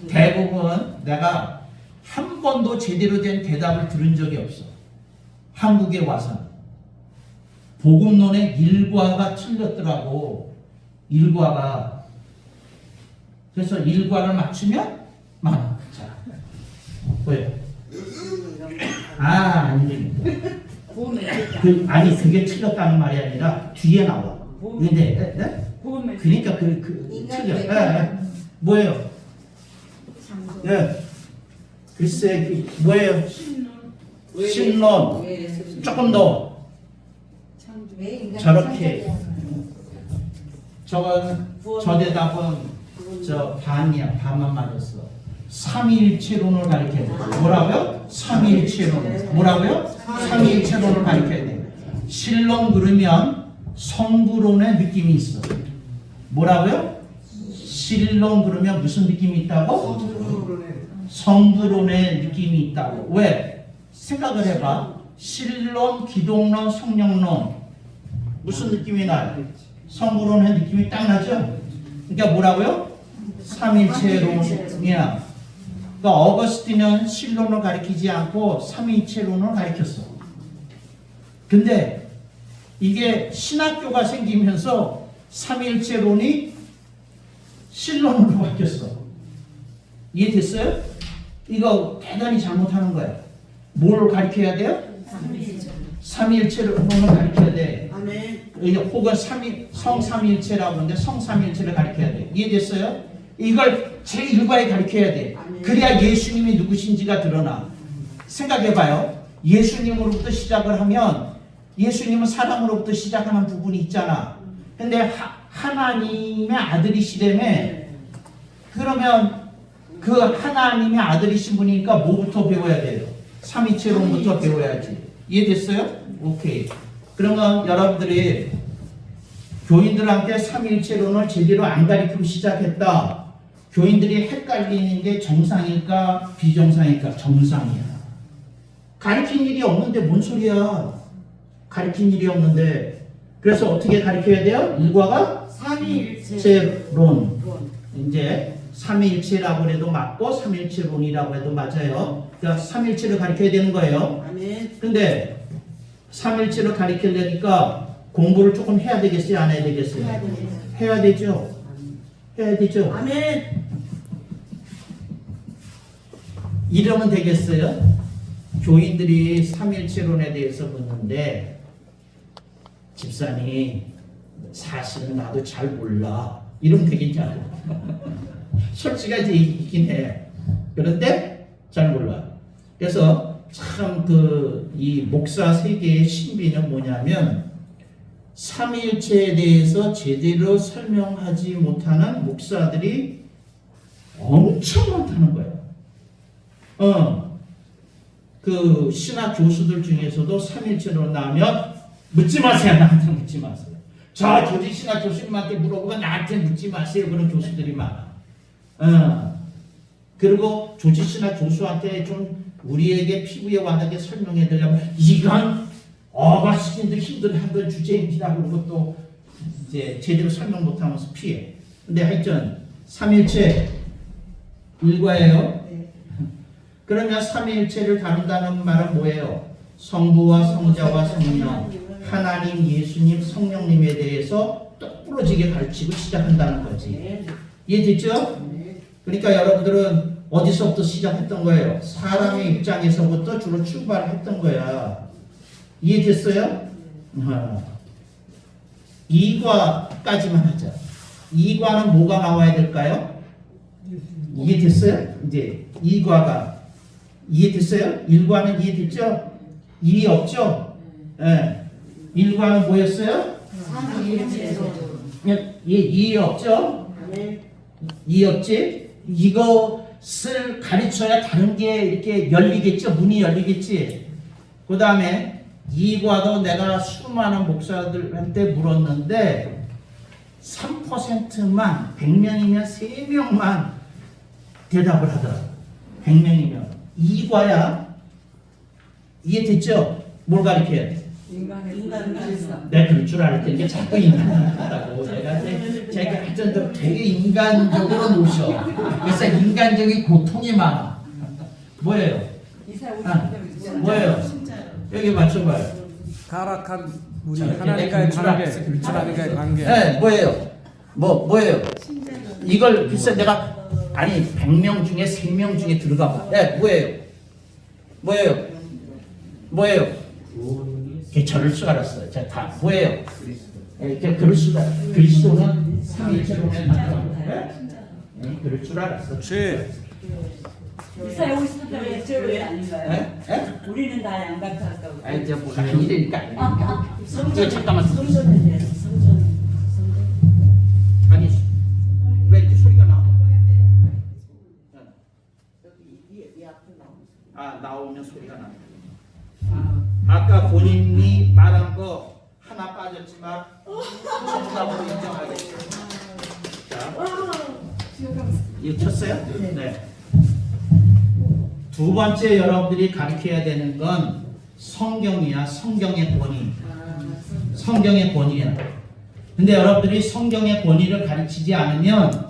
대부분 내가 한 번도 제대로 된 대답을 들은 적이 없어. 한국에 와서. 복음론의 1과가 틀렸더라고. 1과가. 그래서 1과를 맞추면 자, 보여. 아닙니다. 아니 그게 틀렸다는 말이 아니라 뒤에 나와. 근데 그러니까 틀려. 뭐예요? 글쎄 뭐예요? 신론. 조금 더 왜 인간이 저렇게. 창조되었나요? 저건 저 대답은 저 반이야. 반만 맞았어. 삼위일체론을 가리켜야 돼. 뭐라고요? 삼위일체론. 뭐라고요? 삼위일체론을 가리켜야 돼. 신론 그러면 성부론의 느낌이 있어. 뭐라고요? 신론 그러면 무슨 느낌이 있다고? 성부론의 느낌이 있다고. 왜? 생각을 해봐. 신론, 기독론, 성령론 무슨 느낌이 나요? 성부론의 느낌이 딱 나죠? 그러니까 뭐라고요? 삼일체론이야. 그러니까 어거스틴은 신론을 가리키지 않고 삼일체론을 가리켰어. 근데 이게 신학교가 생기면서 삼일체론이 신론으로 바뀌었어. 이해됐어요? 이거 대단히 잘못하는 거야. 뭘 가리켜야 돼요? 삼일체론을 가리켜야 돼. 아멘. 혹은 성삼일체라고 하는데 성삼일체를 가리켜야 돼. 이해됐어요? 이걸 제1과에 가리켜야 돼. 그래야 예수님이 누구신지가 드러나. 생각해봐요. 예수님으로부터 시작을 하면 예수님은 사람으로부터 시작하는 부분이 있잖아. 근데 하나님의 아들이시라며. 그러면 그 하나님의 아들이신 분이니까 뭐부터 배워야 돼요? 삼위체론부터 배워야지. 이해됐어요? 오케이. 그러면 여러분들이 교인들한테 삼위일체론을 제대로 안 가르치고 시작했다. 교인들이 헷갈리는 게 정상일까 비정상일까? 정상이야. 가르친 일이 없는데 뭔 소리야. 가르친 일이 없는데. 그래서 어떻게 가르쳐야 돼요? 일과가 삼위일체론. 이제 삼위일체라고 해도 맞고 삼위일체론이라고 해도 맞아요. 그러니까 삼위일체를 가르쳐야 되는 거예요. 근데 삼위일체를 가르치려니까 공부를 조금 해야 되겠어요? 안 해야 되겠어요? 해야 되죠. 해야 되죠. 아멘. 이러면 되겠어요? 교인들이 삼위일체론에 대해서 묻는데 집사님 사실은 나도 잘 몰라. 이러면 되겠냐? 솔직하게 있긴 해. 그런데 잘 몰라. 그래서 참 이 목사 세계의 신비는 뭐냐면 삼위일체에 대해서 제대로 설명하지 못하는 목사들이 엄청 많다는 거예요. 그 신학 교수들 중에서도 삼위일체로 나오면 묻지 마세요. 나한테 묻지 마세요. 저 조지 신학 교수님한테 물어보고 나한테 묻지 마세요. 그런 교수들이 많아. 그리고 조지 신학 교수한테 좀 우리에게 피부에 와닿게 설명해 드리려면 이건 어거스틴도 힘들어하던 주제입니다고 그런 것도 이제 제대로 설명 못하면서 피해. 근데 하여튼 삼위일체 일과예요. 그러면 삼위일체를 다룬다는 말은 뭐예요? 성부와 성자와 성령, 하나님, 예수님, 성령님에 대해서 똑부러지게 가르치고 시작한다는 거지. 이해됐죠? 그러니까 여러분들은 어디서부터 시작했던 거예요? 사람의 입장에서부터 주로 출발했던 거야. 이해됐어요? 2과까지만 하자. 2과는 뭐가 나와야 될까요? 이해됐어요? 이제 2과가 이해됐어요? 1과는 이해됐죠? 2 없죠? 예. 1과는 뭐였어요? 2 없죠? 2 없지? 이것을 가르쳐야 다른 게 이렇게 열리겠죠? 문이 열리겠지? 그 다음에 2과도 내가 수많은 목사들한테 물었는데 3%만 100명이면 3명만 대답을 하더라고. 100명이면 2과야. 이해됐죠? 뭘 가르쳐야 돼? 인간의 내가 그럴 줄 알았더니 자꾸 인간이라고. 제가 하여튼 되게 인간적으로 모셔. 그래서 인간적인 고통이 많아. 뭐예요? 뭐예요? 여기 맞춰봐요. 타락한 우리 자, 하나님과의 그럴 관계, 줄 알았어. 하나님과의 관계. 네, 뭐예요? 뭐예요? 이걸 글쎄 내가 아니 100명 중에 3명 중에 들어가 봐. 네, 뭐예요? 저럴 줄 알았어요. 자, 다 뭐예요? 그럴 수가. 그리스도는 삼위일체론에 나타나요. 그럴 줄 알았어. 교회 아닌가요? 에? 에? 우리는 다 양각자다고. 아니 이제 뭐가 이래니까. 잠깐만. 성전에 대해서 성전. 아니 왜 이렇게 소리가 나? 여기 이 앞에 나오는 소리. 아 나오면 소리가 나. 아까 본인이 말한 거 하나 빠졌지만 정답으로 인정하겠습니다. 자, 이거 쳤어요? 네. 두 번째 여러분들이 가르쳐야 되는 건 성경이야. 성경의 권위. 성경의 권위야. 근데 여러분들이 성경의 권위를 가르치지 않으면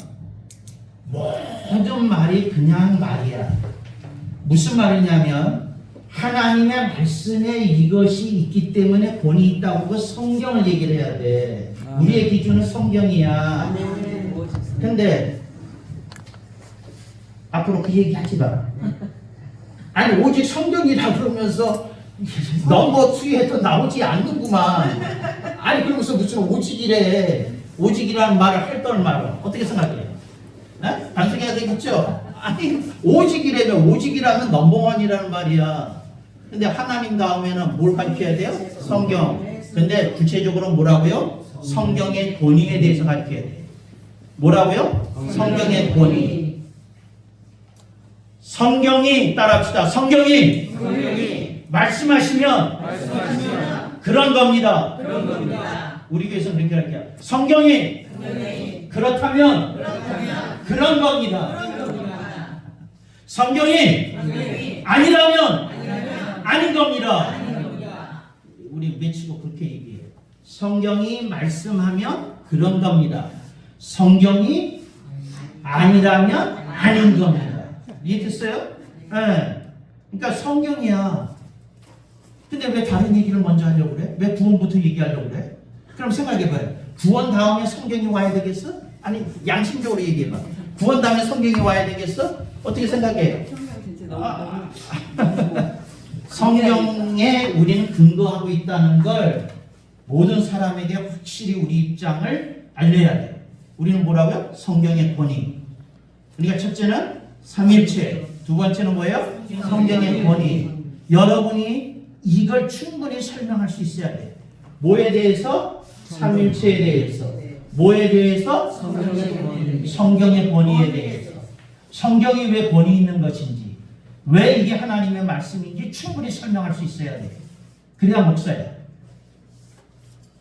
모든 말이 그냥 말이야. 무슨 말이냐면 하나님의 말씀에 이것이 있기 때문에 권위 있다고 그 성경을 얘기를 해야 돼. 우리의 기준은 성경이야. 근데 앞으로 그 얘기 하지 마. 아니 오직 성경이라 그러면서 넘버 2에도 나오지 않는구만. 아니 그러면서 무슨 오직이래. 오직이라는 말을 할 걸 말은 어떻게 생각해요? 네? 반성해야 되겠죠? 아니 오직이라면 오직이라면 넘버원이라는 말이야. 근데 하나님 다음에는 뭘 가르쳐야 돼요? 성경. 근데 구체적으로 뭐라고요? 성경의 권위에 대해서 가르쳐야 돼. 뭐라고요? 성경의 권위. 성경이 따라합시다. 성경이 말씀하시면 그런 겁니다. 우리 교회에서는 그렇게 할게요. 성경이 그렇다면 그런 겁니다. 성경이 아니라면 아닌 겁니다. 우리 외치고 그렇게 얘기해요. 성경이 말씀하면 그런 겁니다. 성경이 아니라면 아닌 겁니다. 이해됐어요? 네. 그러니까 성경이야. 근데 왜 다른 얘기를 먼저 하려고 그래? 왜 구원부터 얘기하려고 그래? 그럼 생각해봐요. 구원 다음에 성경이 와야 되겠어? 아니 양심적으로 얘기해봐. 구원 다음에 성경이 와야 되겠어? 어떻게 생각해요? 성경에 우리는 근거하고 있다는 걸 모든 사람에게 확실히 우리 입장을 알려야 돼요. 우리는 뭐라고요? 성경의 권위. 그러니까 첫째는 삼일체, 두 번째는 뭐예요? 성경의 권위. 여러분이 이걸 충분히 설명할 수 있어야 돼요. 뭐에 대해서? 삼일체에 대해서. 뭐에 대해서? 성경의 권위에 대해서. 성경이 왜 권위 있는 것인지, 왜 이게 하나님의 말씀인지 충분히 설명할 수 있어야 돼요. 그래야 목사야.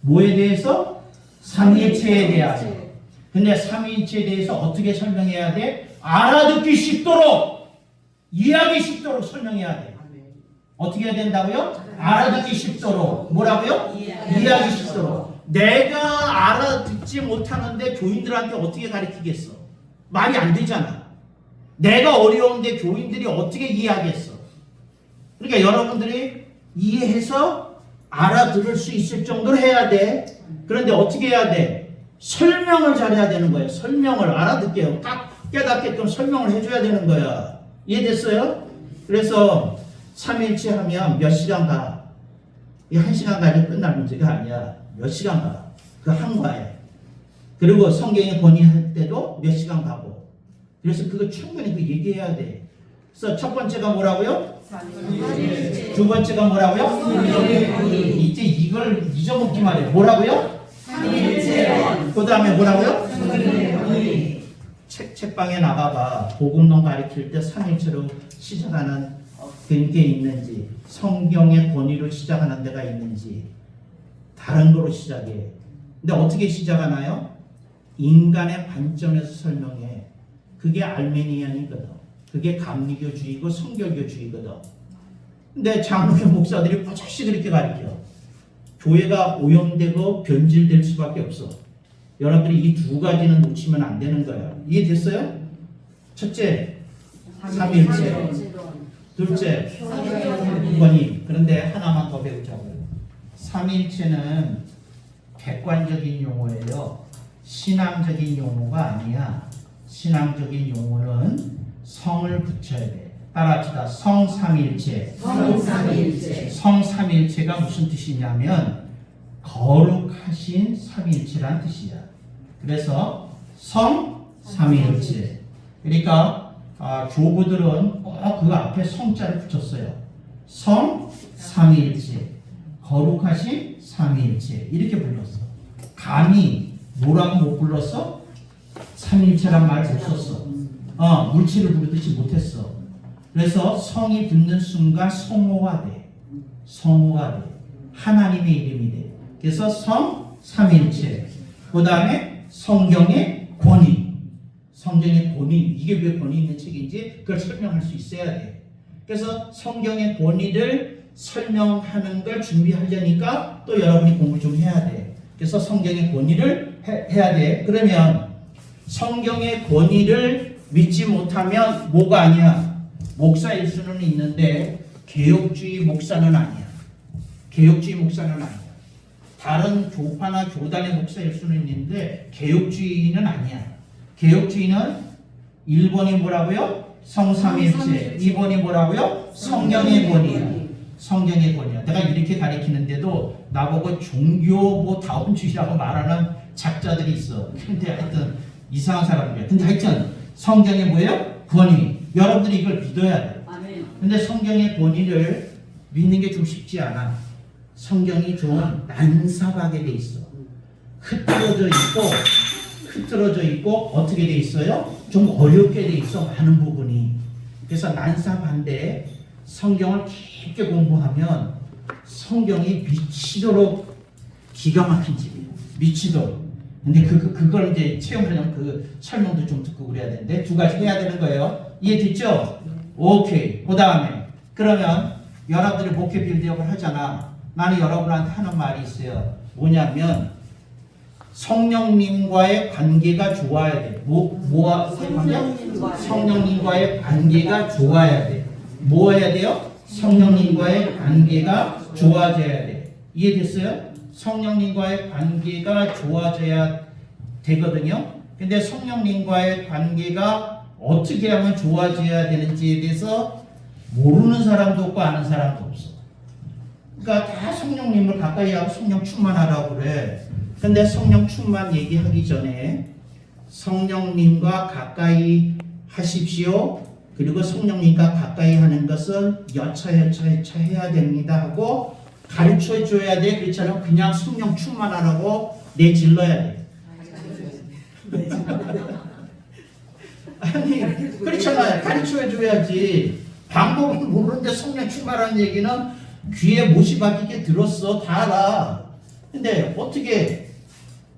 뭐에 대해서? 삼위일체에 대하여. 근데 삼위일체에 대해서 어떻게 설명해야 돼? 알아듣기 쉽도록, 이해하기 쉽도록 설명해야 돼. 어떻게 해야 된다고요? 알아듣기 쉽도록. 뭐라고요? 이해하기 쉽도록. 내가 알아듣지 못하는데 교인들한테 어떻게 가르치겠어? 말이 안 되잖아. 내가 어려운데 교인들이 어떻게 이해하겠어? 그러니까 여러분들이 이해해서 알아들을 수 있을 정도로 해야 돼. 그런데 어떻게 해야 돼? 설명을 잘해야 되는 거예요. 설명을 알아듣게요. 딱 깨닫게끔 설명을 해줘야 되는 거야. 이해됐어요? 그래서 삼일체 하면 몇 시간 가? 이 1시간 가지고 끝날 문제가 아니야. 몇 시간 가? 그 한과에. 그리고 성경에 권위할 때도 몇 시간 가고. 그래서 그거 충분히 그 얘기해야 돼. 그래서 첫 번째가 뭐라고요? 두 번째가 뭐라고요? 이제 이걸 잊어먹지 말아요. 뭐라고요? 그 다음에 뭐라고요? 책방에 나가봐. 복음론 가르칠 때 삼일체로 시작하는 게 있는지, 성경의 권위로 시작하는 데가 있는지, 다른 거로 시작해. 근데 어떻게 시작하나요? 인간의 관점에서 설명해. 그게 알메니안이거든. 그게 감리교주의고 성결교주의거든. 근데 장로교 목사들이 버젓이 그렇게 가르쳐. 교회가 오염되고 변질될 수밖에 없어. 여러분들이 이 두 가지는 놓치면 안 되는 거야. 이해됐어요? 첫째, 삼일체. 둘째, 권위. 그런데 하나만 더 배우자고요. 삼일체는 객관적인 용어예요. 신앙적인 용어가 아니야. 신앙적인 용어는 성을 붙여야 돼. 따라합시다. 성삼일체. 성삼일체가 무슨 뜻이냐면 거룩하신 삼일체란 뜻이야. 그래서 성삼일체. 그러니까 교부들은 그 앞에 성자를 붙였어요. 성 삼위일체, 거룩하신 삼위일체 이렇게 불렀어. 감히 뭐라고 못 불렀어? 삼위일체란 말을 못 썼어. 물질을 부르듯이 못했어. 그래서 성이 붙는 순간 성호가 돼. 성호가 돼. 하나님의 이름이 돼. 그래서 성 삼위일체. 그 다음에 성경의 권위. 성경의 권위. 이게 왜 권위 있는 책인지 그걸 설명할 수 있어야 돼. 그래서 성경의 권위를 설명하는 걸 준비하려니까 또 여러분이 공부 좀 해야 돼. 그래서 성경의 권위를 해야 돼. 그러면 성경의 권위를 믿지 못하면 뭐가 아니야? 목사일 수는 있는데 개혁주의 목사는 아니야. 개혁주의 목사는 아니야. 다른 교파나 교단의 목사일 수는 있는데 개혁주의는 아니야. 개혁주의는 1번이 뭐라고요? 성삼위일체. 2번이 뭐라고요? 성경의 권위야. 성경의 권위야. 내가 이렇게 가르치는데도 나보고 종교 다원주의라고 말하는 작자들이 있어. 근데 하여튼 이상한 사람들이야. 근데 하여튼 성경의 뭐예요? 권위. 여러분들이 이걸 믿어야 돼. 아멘. 근데 성경의 권위를 믿는 게 좀 쉽지 않아. 성경이 좀 난삽하게 돼 있어. 흐트러져 있고 어떻게 돼 있어요? 좀 어렵게 돼 있어. 많은 부분이. 그래서 난삽한데 성경을 깊게 공부하면 성경이 미치도록 기가 막힌 집이에요. 미치도록. 근데 그걸 이제 체험하려면 그 설명도 좀 듣고 그래야 되는데 두 가지 해야 되는 거예요. 이해됐죠? 오케이. 그 다음에 그러면 여러분들이 목회 빌드업을 하잖아. 나는 여러분한테 하는 말이 있어요. 뭐냐면 성령님과의 관계가 좋아야 돼. 뭐와의 관계? 성령님과의 관계가 좋아야 돼. 뭐 해야 돼요? 성령님과의 관계가 좋아져야 돼. 이해됐어요? 성령님과의 관계가 좋아져야 되거든요. 근데 성령님과의 관계가 어떻게 하면 좋아져야 되는지에 대해서 모르는 사람도 없고 아는 사람도 없어. 그러니까 다 성령님을 가까이 하고 성령 충만하라고 그래. 근데 성령 충만 얘기하기 전에 성령님과 가까이 하십시오. 그리고 성령님과 가까이 하는 것은 여차 해야 됩니다 하고 가르쳐 줘야 돼. 그렇잖아. 그냥 성령 충만하라고 내질러야 돼. 아니 그렇잖아요. 가르쳐 줘야지. 방법을 모르는데 성령 충만하는 얘기는 귀에 못이 박히게 들었어. 다 알아. 근데 어떻게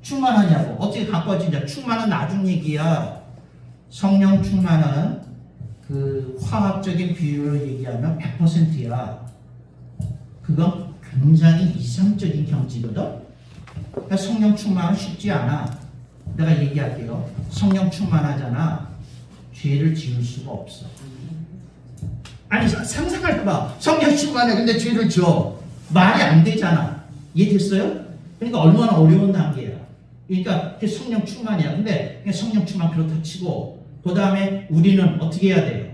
충만하냐고. 어떻게 가까워지냐. 충만은 나중 얘기야. 성령 충만은 그 화학적인 비율로 얘기하면 100%야. 그건 굉장히 이상적인 경지거든. 그러니까 성령 충만은 쉽지 않아. 내가 얘기할게요. 성령 충만하잖아. 죄를 지을 수가 없어. 아니 상상을 해봐. 성령 충만해. 근데 죄를 지어. 말이 안 되잖아. 이해됐어요? 그러니까 얼마나 어려운 단계야. 그러니까 성령 충만이야. 근데 성령 충만 그렇다 치고 그 다음에 우리는 어떻게 해야 돼요?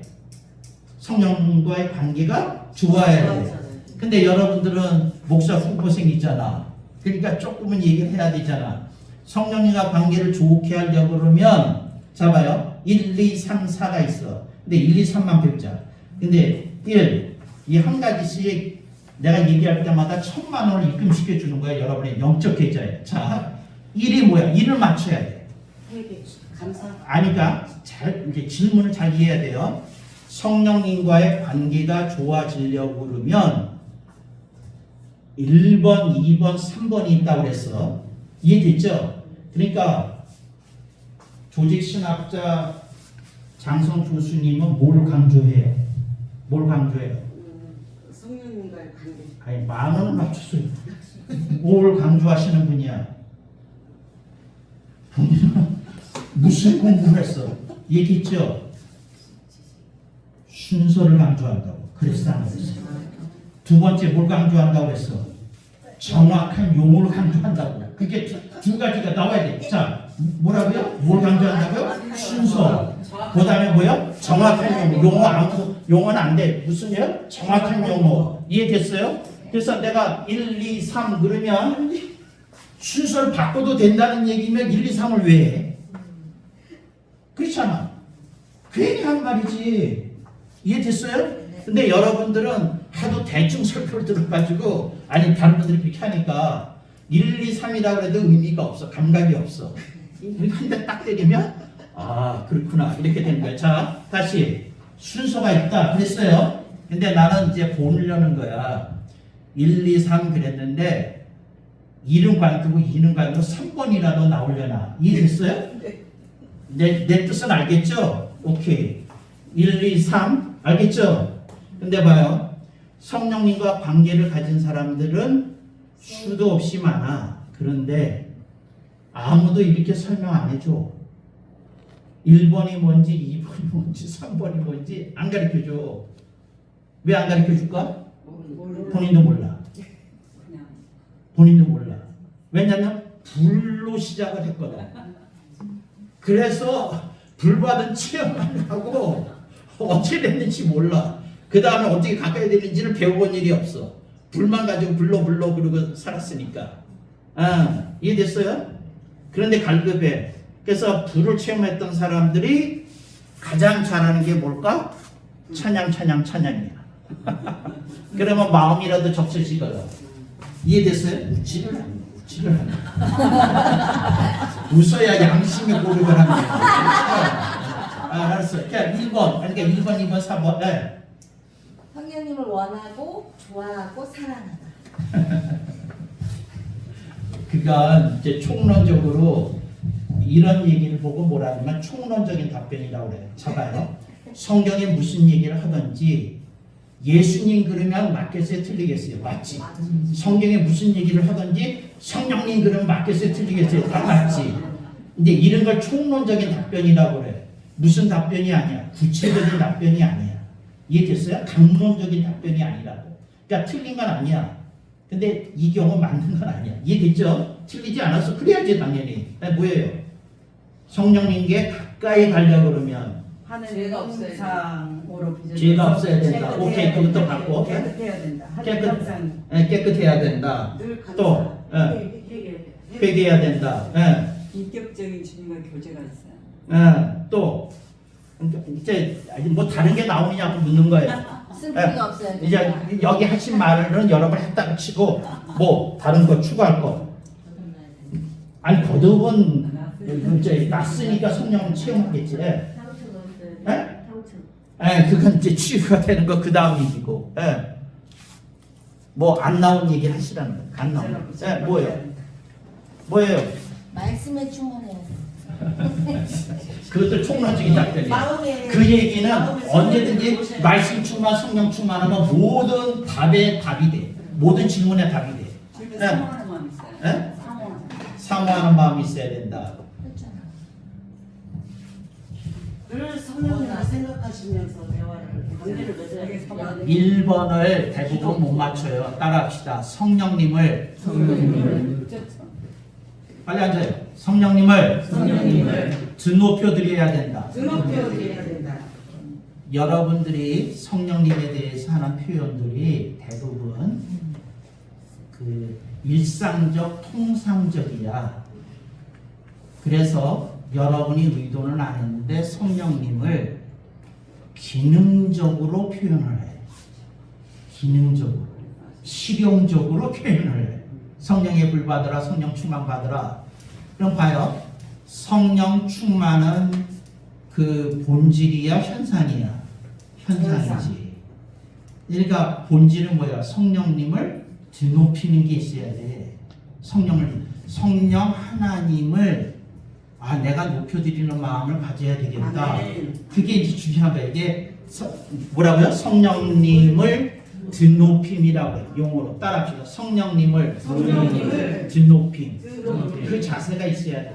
성령과의 관계가 좋아야 돼. 근데 여러분들은 목사 후보생 있잖아. 그러니까 조금은 얘기를 해야 되잖아. 성령님과 관계를 좋게 하려고 그러면 잡아요. 1, 2, 3, 4가 있어. 근데 1, 2, 3만 배우자. 근데 1, 이 한 가지씩 내가 얘기할 때마다 1,000,000원을 입금시켜 주는 거야. 여러분의 영적 계좌에. 자, 1이 뭐야? 1을 맞춰야 돼. 감사. 아니까 잘 이제 질문을 잘 이해해야 돼요. 성령님과의 관계가 좋아지려고 그러면 1번, 2번, 3번이 있다고 그랬어. 이해됐죠? 그러니까 조직신학자 장성 교수님은 뭘 강조해요? 뭘 강조해요? 성령님과의 관계. 아니 10,000원을 맞췄어요. 뭘 강조하시는 분이야? 본인은 무슨 공부를 했어? 얘기했죠? 순서를 강조한다고. 그래서 안 그랬어. 두 번째 뭘 강조한다고 했어? 정확한 용어를 강조한다고. 그게 두 가지가 나와야 돼. 자, 뭐라고요? 뭘 강조한다고요? 순서. 그 다음에 뭐요? 정확한 용어. 용어는 안 돼. 무슨 일? 정확한 용어. 이해됐어요? 그래서 내가 1, 2, 3 그러면 순서를 바꿔도 된다는 얘기면 1, 2, 3을 왜 해? 그렇잖아. 괜히 한 말이지. 이해됐어요? 근데 여러분들은 하도 대충 설교를 들어가지고 아니 다른 분들이 그렇게 하니까 1, 2, 3이라고 해도 의미가 없어. 감각이 없어. 한 대 딱 때리면 아 그렇구나 이렇게 되는 거야. 자 다시 순서가 있다 그랬어요. 근데 나는 이제 보려는 거야. 1, 2, 3 그랬는데 1은 관두고 2는 관두고 3번이라도 나오려나. 이해됐어요? 내 뜻은 알겠죠? 오케이. 1, 2, 3 알겠죠? 근데 봐요. 성령님과 관계를 가진 사람들은 수도 없이 많아. 그런데 아무도 이렇게 설명 안 해줘. 1번이 뭔지 2번이 뭔지 3번이 뭔지 안 가르쳐줘. 왜 안 가르쳐줄까? 본인도 몰라. 본인도 몰라. 왜냐면 불로 시작을 했거든. 그래서 불 받은 체험을 하고 어떻게 됐는지 몰라. 그 다음에 어떻게 가까이 되는지를 배워본 일이 없어. 불만 가지고 불러 그러고 살았으니까. 아, 이해됐어요? 그런데 갈급해. 그래서 불을 체험했던 사람들이 가장 잘하는 게 뭘까? 찬양이야. 그러면 마음이라도 적셔지거든. 이해됐어요? 웃지를 않아. 웃어야 양심의 고백을 하는 거야. 알았어. 그러니까 1번, 그러니까 1번, 2번, 4번. 네. 성령님을 원하고 좋아하고 사랑하다. 그건 이제 총론적으로 이런 얘기를 보고 뭐라 하면 총론적인 답변이라고 그래요. 잡아요. 성경에 무슨 얘기를 하든지 예수님 그러면 맞겠어요? 틀리겠어요? 맞지. 성경에 무슨 얘기를 하든지 성령님 그러면 맞겠어요? 틀리겠어요? 다 맞지. 근데 이런 걸 총론적인 답변이라고 그래. 무슨 답변이 아니야. 구체적인 답변이 아니야. 이해됐어요? 강론적인 답변이 아니라고. 그러니까 틀린 건 아니야. 근데 이 경우 맞는 건 아니야. 이해됐죠? 틀리지 않았어. 그래야지 당연히. 뭐예요? 성령님께 가까이 가려고 그러면 죄가 없어야 상으로 죄가 없어야 된다. 오케이, 그것도 받고. 깨끗해야 된다. 깨끗해야 된다. 늘 감사. 또 회개해야 된다. 인격적인 주님과 교제가 있어요. 또 이제 뭐 다른 게 나오느냐고 묻는 거예요. 슬픔이 없어야 된다. 이제 여기 하신 말은 여러 번 했다고 치고 뭐 다른 거 추가할 거. 아니 거듭은 이제 났으니까 성령을 체험하겠지. 그건 이제 치유가 되는 거 그 다음 얘기고. 뭐 안 나온 얘기를 하시라는 거예요. 안 나온. 뭐예요? 말씀에 충만해야 돼. 그것도 총론적인 답변이야. 그 얘기는 언제든지 말씀 충만, 성령 충만하면 모든 답에 답이 돼. 모든 질문에 답이 돼. 주님을 사모하는 마음이 있어요. 사모하는 마음이 있어야 된다. 그렇잖아. 늘 성령님을 생각하시면서 대화를 관계를 맺어야 돼. 1번을 대부분 못 맞춰요. 따라합시다. 성령님을 빨리 앉아요. 성령님을 드높여 드려야 된다. 드높여드려야 된다. 여러분들이 성령님에 대해서 하는 표현들이 대부분 그 일상적, 통상적이야. 그래서 여러분이 의도는 안 했는데 성령님을 기능적으로 표현을 해. 기능적으로. 실용적으로 표현을 해. 성령의 불 받으라, 성령 충만 받으라. 그럼 봐요. 성령 충만은 그 본질이야, 현상이야? 현상이지. 그러니까 본질은 뭐야? 성령님을 드높이는 게 있어야 돼. 성령 하나님을 내가 높여드리는 마음을 가져야 되겠다. 아멘. 그게 이제 중요한 거야. 이게 뭐라고요? 성령님을 드높임이라고 해요. 용어로 따라합시다. 성령님을 드높임. 그 자세가 있어야 돼.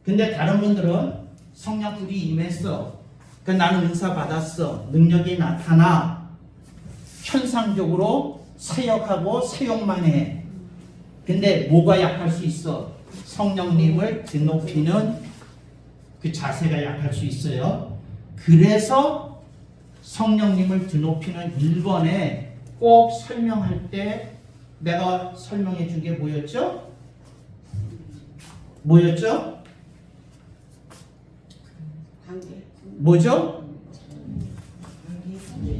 근데 다른 분들은 성령 불이 임했어. 그러니까 나는 은사 받았어. 능력이 나타나. 현상적으로 사역하고 사역만 해. 근데 뭐가 약할 수 있어? 성령님을 드높이는 그 자세가 약할 수 있어요. 그래서 성령님을 드높이는 1번에 꼭 설명할 때 내가 설명해 준 게 뭐였죠? 관계. 뭐죠?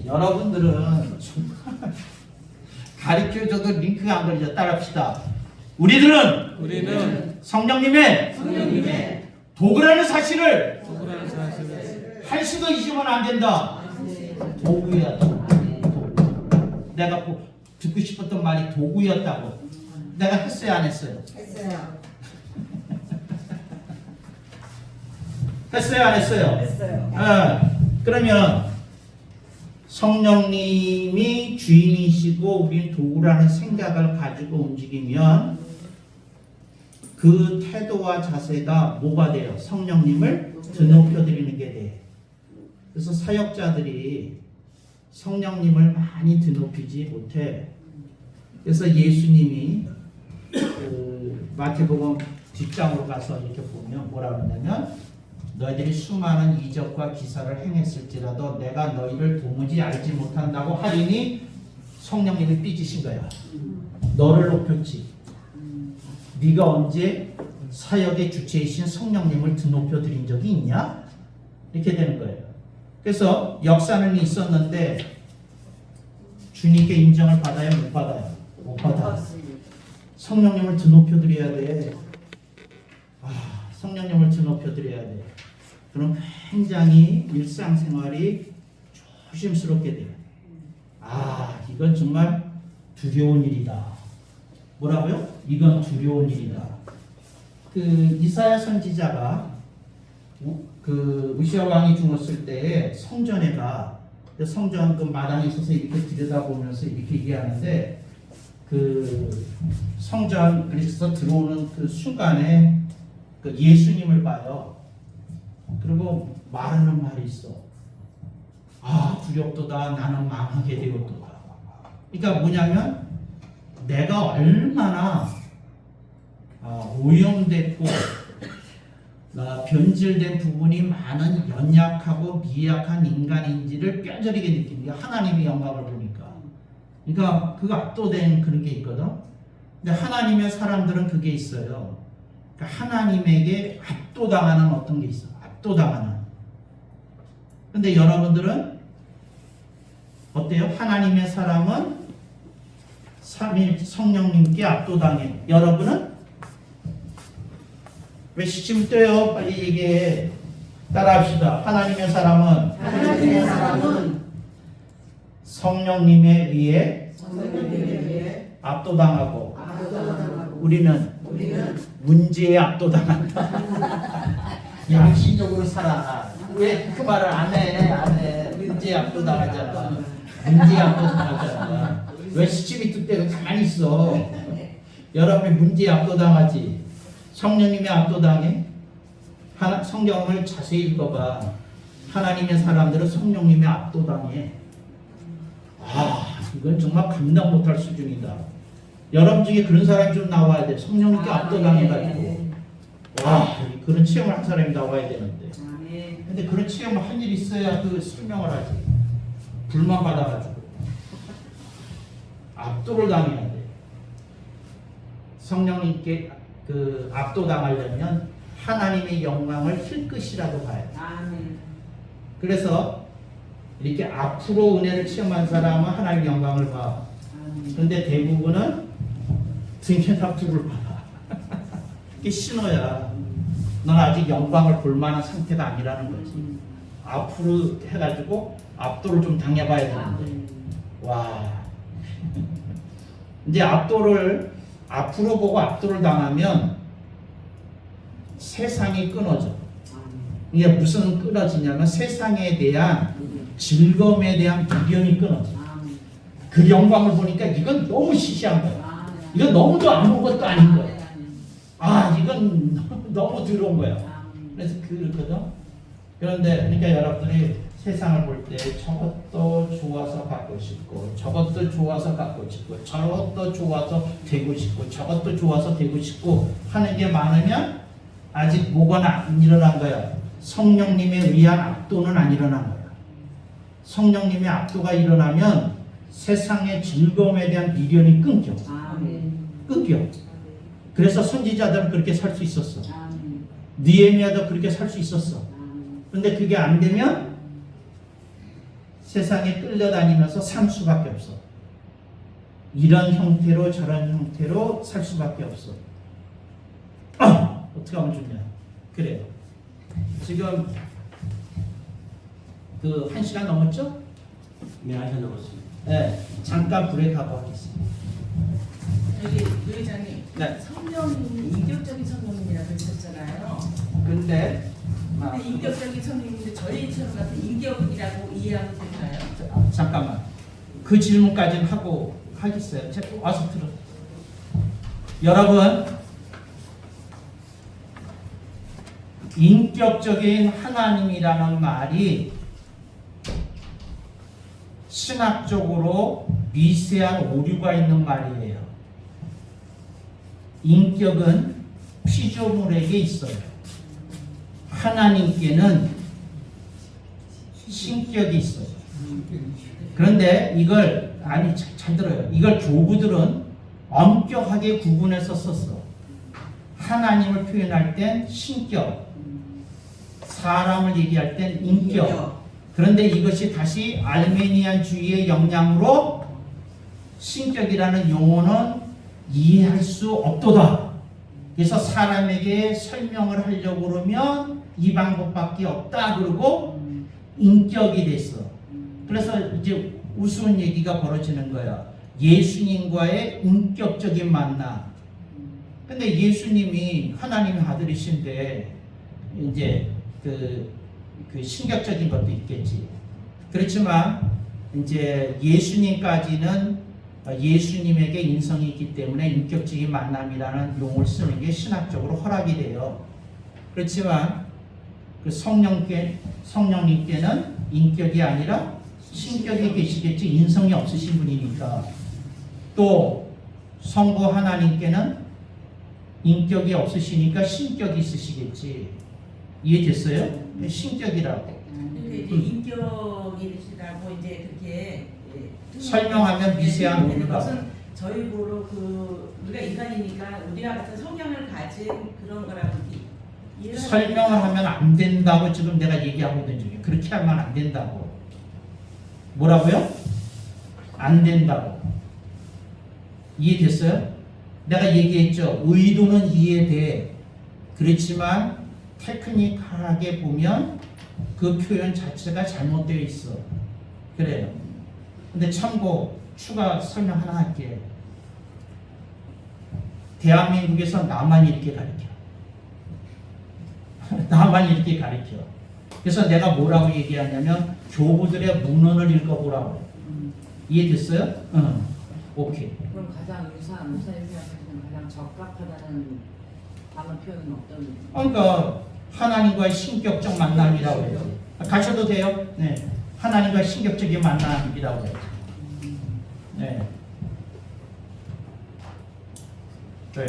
여러분들은 가르쳐줘도 링크가 안 걸려. 따라합시다. 우리는 성령님의 도구라는 사실을 누구라는 사실을 할 수도 잊으면 안 된다. 도구야, 도구. 내가 듣고 싶었던 말이 도구였다고. 내가 했어요, 안 했어요? 했어요. 했어요, 안 했어요? 했어요. 그러면 성령님이 주인이시고 우리는 도구라는 생각을 가지고 움직이면 그 태도와 자세가 뭐가 돼요? 성령님을 드높여 드리는 게 돼. 그래서 사역자들이 성령님을 많이 드높이지 못해. 그래서 예수님이 그 마태복음 뒷장으로 가서 이렇게 보면 뭐라 그러냐면 너희들이 수많은 이적과 기사를 행했을지라도 내가 너희를 도무지 알지 못한다고 하리니 성령님이 삐지신 거야. 너를 높였지. 네가 언제 사역의 주체이신 성령님을 드높여 드린 적이 있냐? 이렇게 되는 거예요. 그래서 역사는 있었는데 주님께 인정을 받아야 못 받아요? 못 받아. 성령님을 드높여 드려야 돼. 성령님을 드높여 드려야 돼. 그럼 굉장히 일상생활이 조심스럽게 돼요. 이건 정말 두려운 일이다. 뭐라고요? 이건 두려운 일이다. 그 이사야 선지자가 그 우시아 왕이 죽었을 때에 성전에 가 성전 그 마당에 있어서 이렇게 들여다보면서 이렇게 얘기하는데 그 성전 그래서 들어오는 그 순간에 그 예수님을 봐요. 그리고 말하는 말이 있어. 두렵도다. 나는 망하게 되었도다. 그러니까 뭐냐면 내가 얼마나 오염됐고 변질된 부분이 많은 연약하고 미약한 인간인지를 뼈저리게 느끼는 게 하나님의 영광을 보니까. 그러니까 그 압도된 그런 게 있거든. 근데 하나님의 사람들은 그게 있어요. 그러니까 하나님에게 압도당하는 어떤 게 있어. 압도당하는. 근데 여러분들은 어때요? 하나님의 사람은 삼위 성령님께 압도당해. 여러분은 왜 시침 떠요? 빨리 얘기해. 따라합시다. 하나님의 사람은 성령님에 의해 압도당하고 우리는 문제에 압도당한다. 양심적으로 살아. 왜 그 말을 안 해? 문제에 압도당하잖아. 문제에 압도당하잖아. 왜 시침이 뜰 때도 가만히 있어? 여러분이 문제에 압도당하지. 성령님의 압도당해. 성경을 자세히 읽어봐. 하나님의 사람들은 성령님의 압도당해. 이건 정말 감당 못할 수준이다. 여러분 중에 그런 사람이 좀 나와야 돼. 성령님께 압도당해가지고. 그런 체험을 한 사람이 나와야 되는데. 근데 그런 체험을 한 일이 있어야 그 설명을 하지. 불만 받아가지고. 압도를 당해야 돼. 성령님께 그 압도당하려면 하나님의 영광을 힐끗이라도 봐야 돼. 그래서 이렇게 앞으로 은혜를 체험한 사람은 하나님의 영광을 봐. 그런데 대부분은 등에다 불을 받아. 그게 신호야. 넌 아직 영광을 볼 만한 상태가 아니라는 거지. 앞으로 해가지고 압도를 좀 당해봐야 되는데. 이제 압도를 앞으로 보고 압도를 당하면 세상이 끊어져. 이게 무슨 끊어지냐면 세상에 대한 즐거움에 대한 미련이 끊어져. 그 영광을 보니까 이건 너무 시시한 거야. 이건 너무도 아무것도 아닌 거야. 이건 너무 더러운 거야. 그래서 그렇거든. 그런데 그러니까 여러분들이 세상을 볼 때 저것도 좋아서 갖고 싶고 저것도 좋아서 갖고 싶고 저것도 좋아서 되고 싶고 저것도 좋아서 되고 싶고 하는 게 많으면 아직 뭐가 안 일어난 거야. 성령님에 의한 압도는 안 일어난 거야. 성령님의 압도가 일어나면 세상의 즐거움에 대한 미련이 끊겨. 끊겨. 그래서 선지자들은 그렇게 살 수 있었어. 느헤미야도 그렇게 살 수 있었어. 그런데 그게 안 되면 세상에 끌려다니면서 살 수밖에 없어. 이런 형태로 저런 형태로 살 수밖에 없어. 어떻게 하면 좋냐? 그래요. 지금 그 1시간 넘었죠? 네, 1시간 넘었습니다. 네, 잠깐 브레이크하고 하겠습니다. 여기 부회장님, 네. 성령이 인격적인 성령이라고 했었잖아요. 근데 근데 인격적인 성령인데 저희처럼 같은 인격이라고 이해하면 될까요? 잠깐만 그 질문까지는 하고 하겠어요. 제가 와서 들어. 여러분, 인격적인 하나님이라는 말이 신학적으로 미세한 오류가 있는 말이에요. 인격은 피조물에게 있어요. 하나님께는 신격이 있어요. 그런데 이걸 잘 들어요. 이걸 교부들은 엄격하게 구분해서 썼어. 하나님을 표현할 땐 신격, 사람을 얘기할 땐 인격. 그런데 이것이 다시 알메니안주의의 영향으로 신격이라는 용어는 이해할 수 없도다. 그래서 사람에게 설명을 하려고 그러면 이 방법밖에 없다 그러고 인격이 됐어. 그래서 이제 우스운 얘기가 벌어지는 거야. 예수님과의 인격적인 만남. 근데 예수님이 하나님의 아들이신데 이제 그 신격적인 것도 있겠지. 그렇지만 이제 예수님까지는 예수님에게 인성이 있기 때문에 인격적인 만남이라는 용어를 쓰는 게 신학적으로 허락이 돼요. 그렇지만 그 성령님께는 인격이 아니라 신격이 계시겠지. 인성이 없으신 분이니까. 또 성부 하나님께는 인격이 없으시니까 신격이 있으시겠지. 이해됐어요? 신격이라고. 근데 이제 인격이시라고 이제 그렇게 설명하면 미세한 오류가. 그것은 저희 보러 우리가 인간이니까 우리와 같은 성향을 가진 그런 거라고 이해를 설명을 하면 안 된다고 지금 내가 얘기하고 있는 중이에요. 그렇게 하면 안 된다고. 뭐라고요? 안 된다고. 이해됐어요? 내가 얘기했죠. 의도는 이해돼. 그렇지만 테크니컬하게 보면 그 표현 자체가 잘못되어 있어. 그래요. 근데 참고 추가 설명 하나 할게. 대한민국에서 나만 이렇게 가르쳐. 나만 이렇게 가르쳐. 그래서 내가 뭐라고 얘기하냐면 교부들의 문헌을 읽어보라고. 이해됐어요? 응. 오케이. 그럼 가장 목사님 생각하시는 가장 적합하다는 단어 표현은 어떤? 그러니까 하나님과의 신격적 만남이라고 해요. 가셔도 돼요? 네. 하나님과의 신격적인 만남이라고 해요. 네. 네.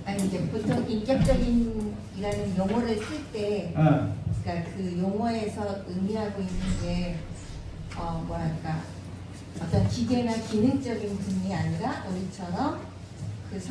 아니 이제 보통 인격적인이라는 용어를 쓸 때, 그러니까 그 용어에서 의미하고 있는 게 뭐랄까 어떤 기계나 기능적인 분이 아니라 우리처럼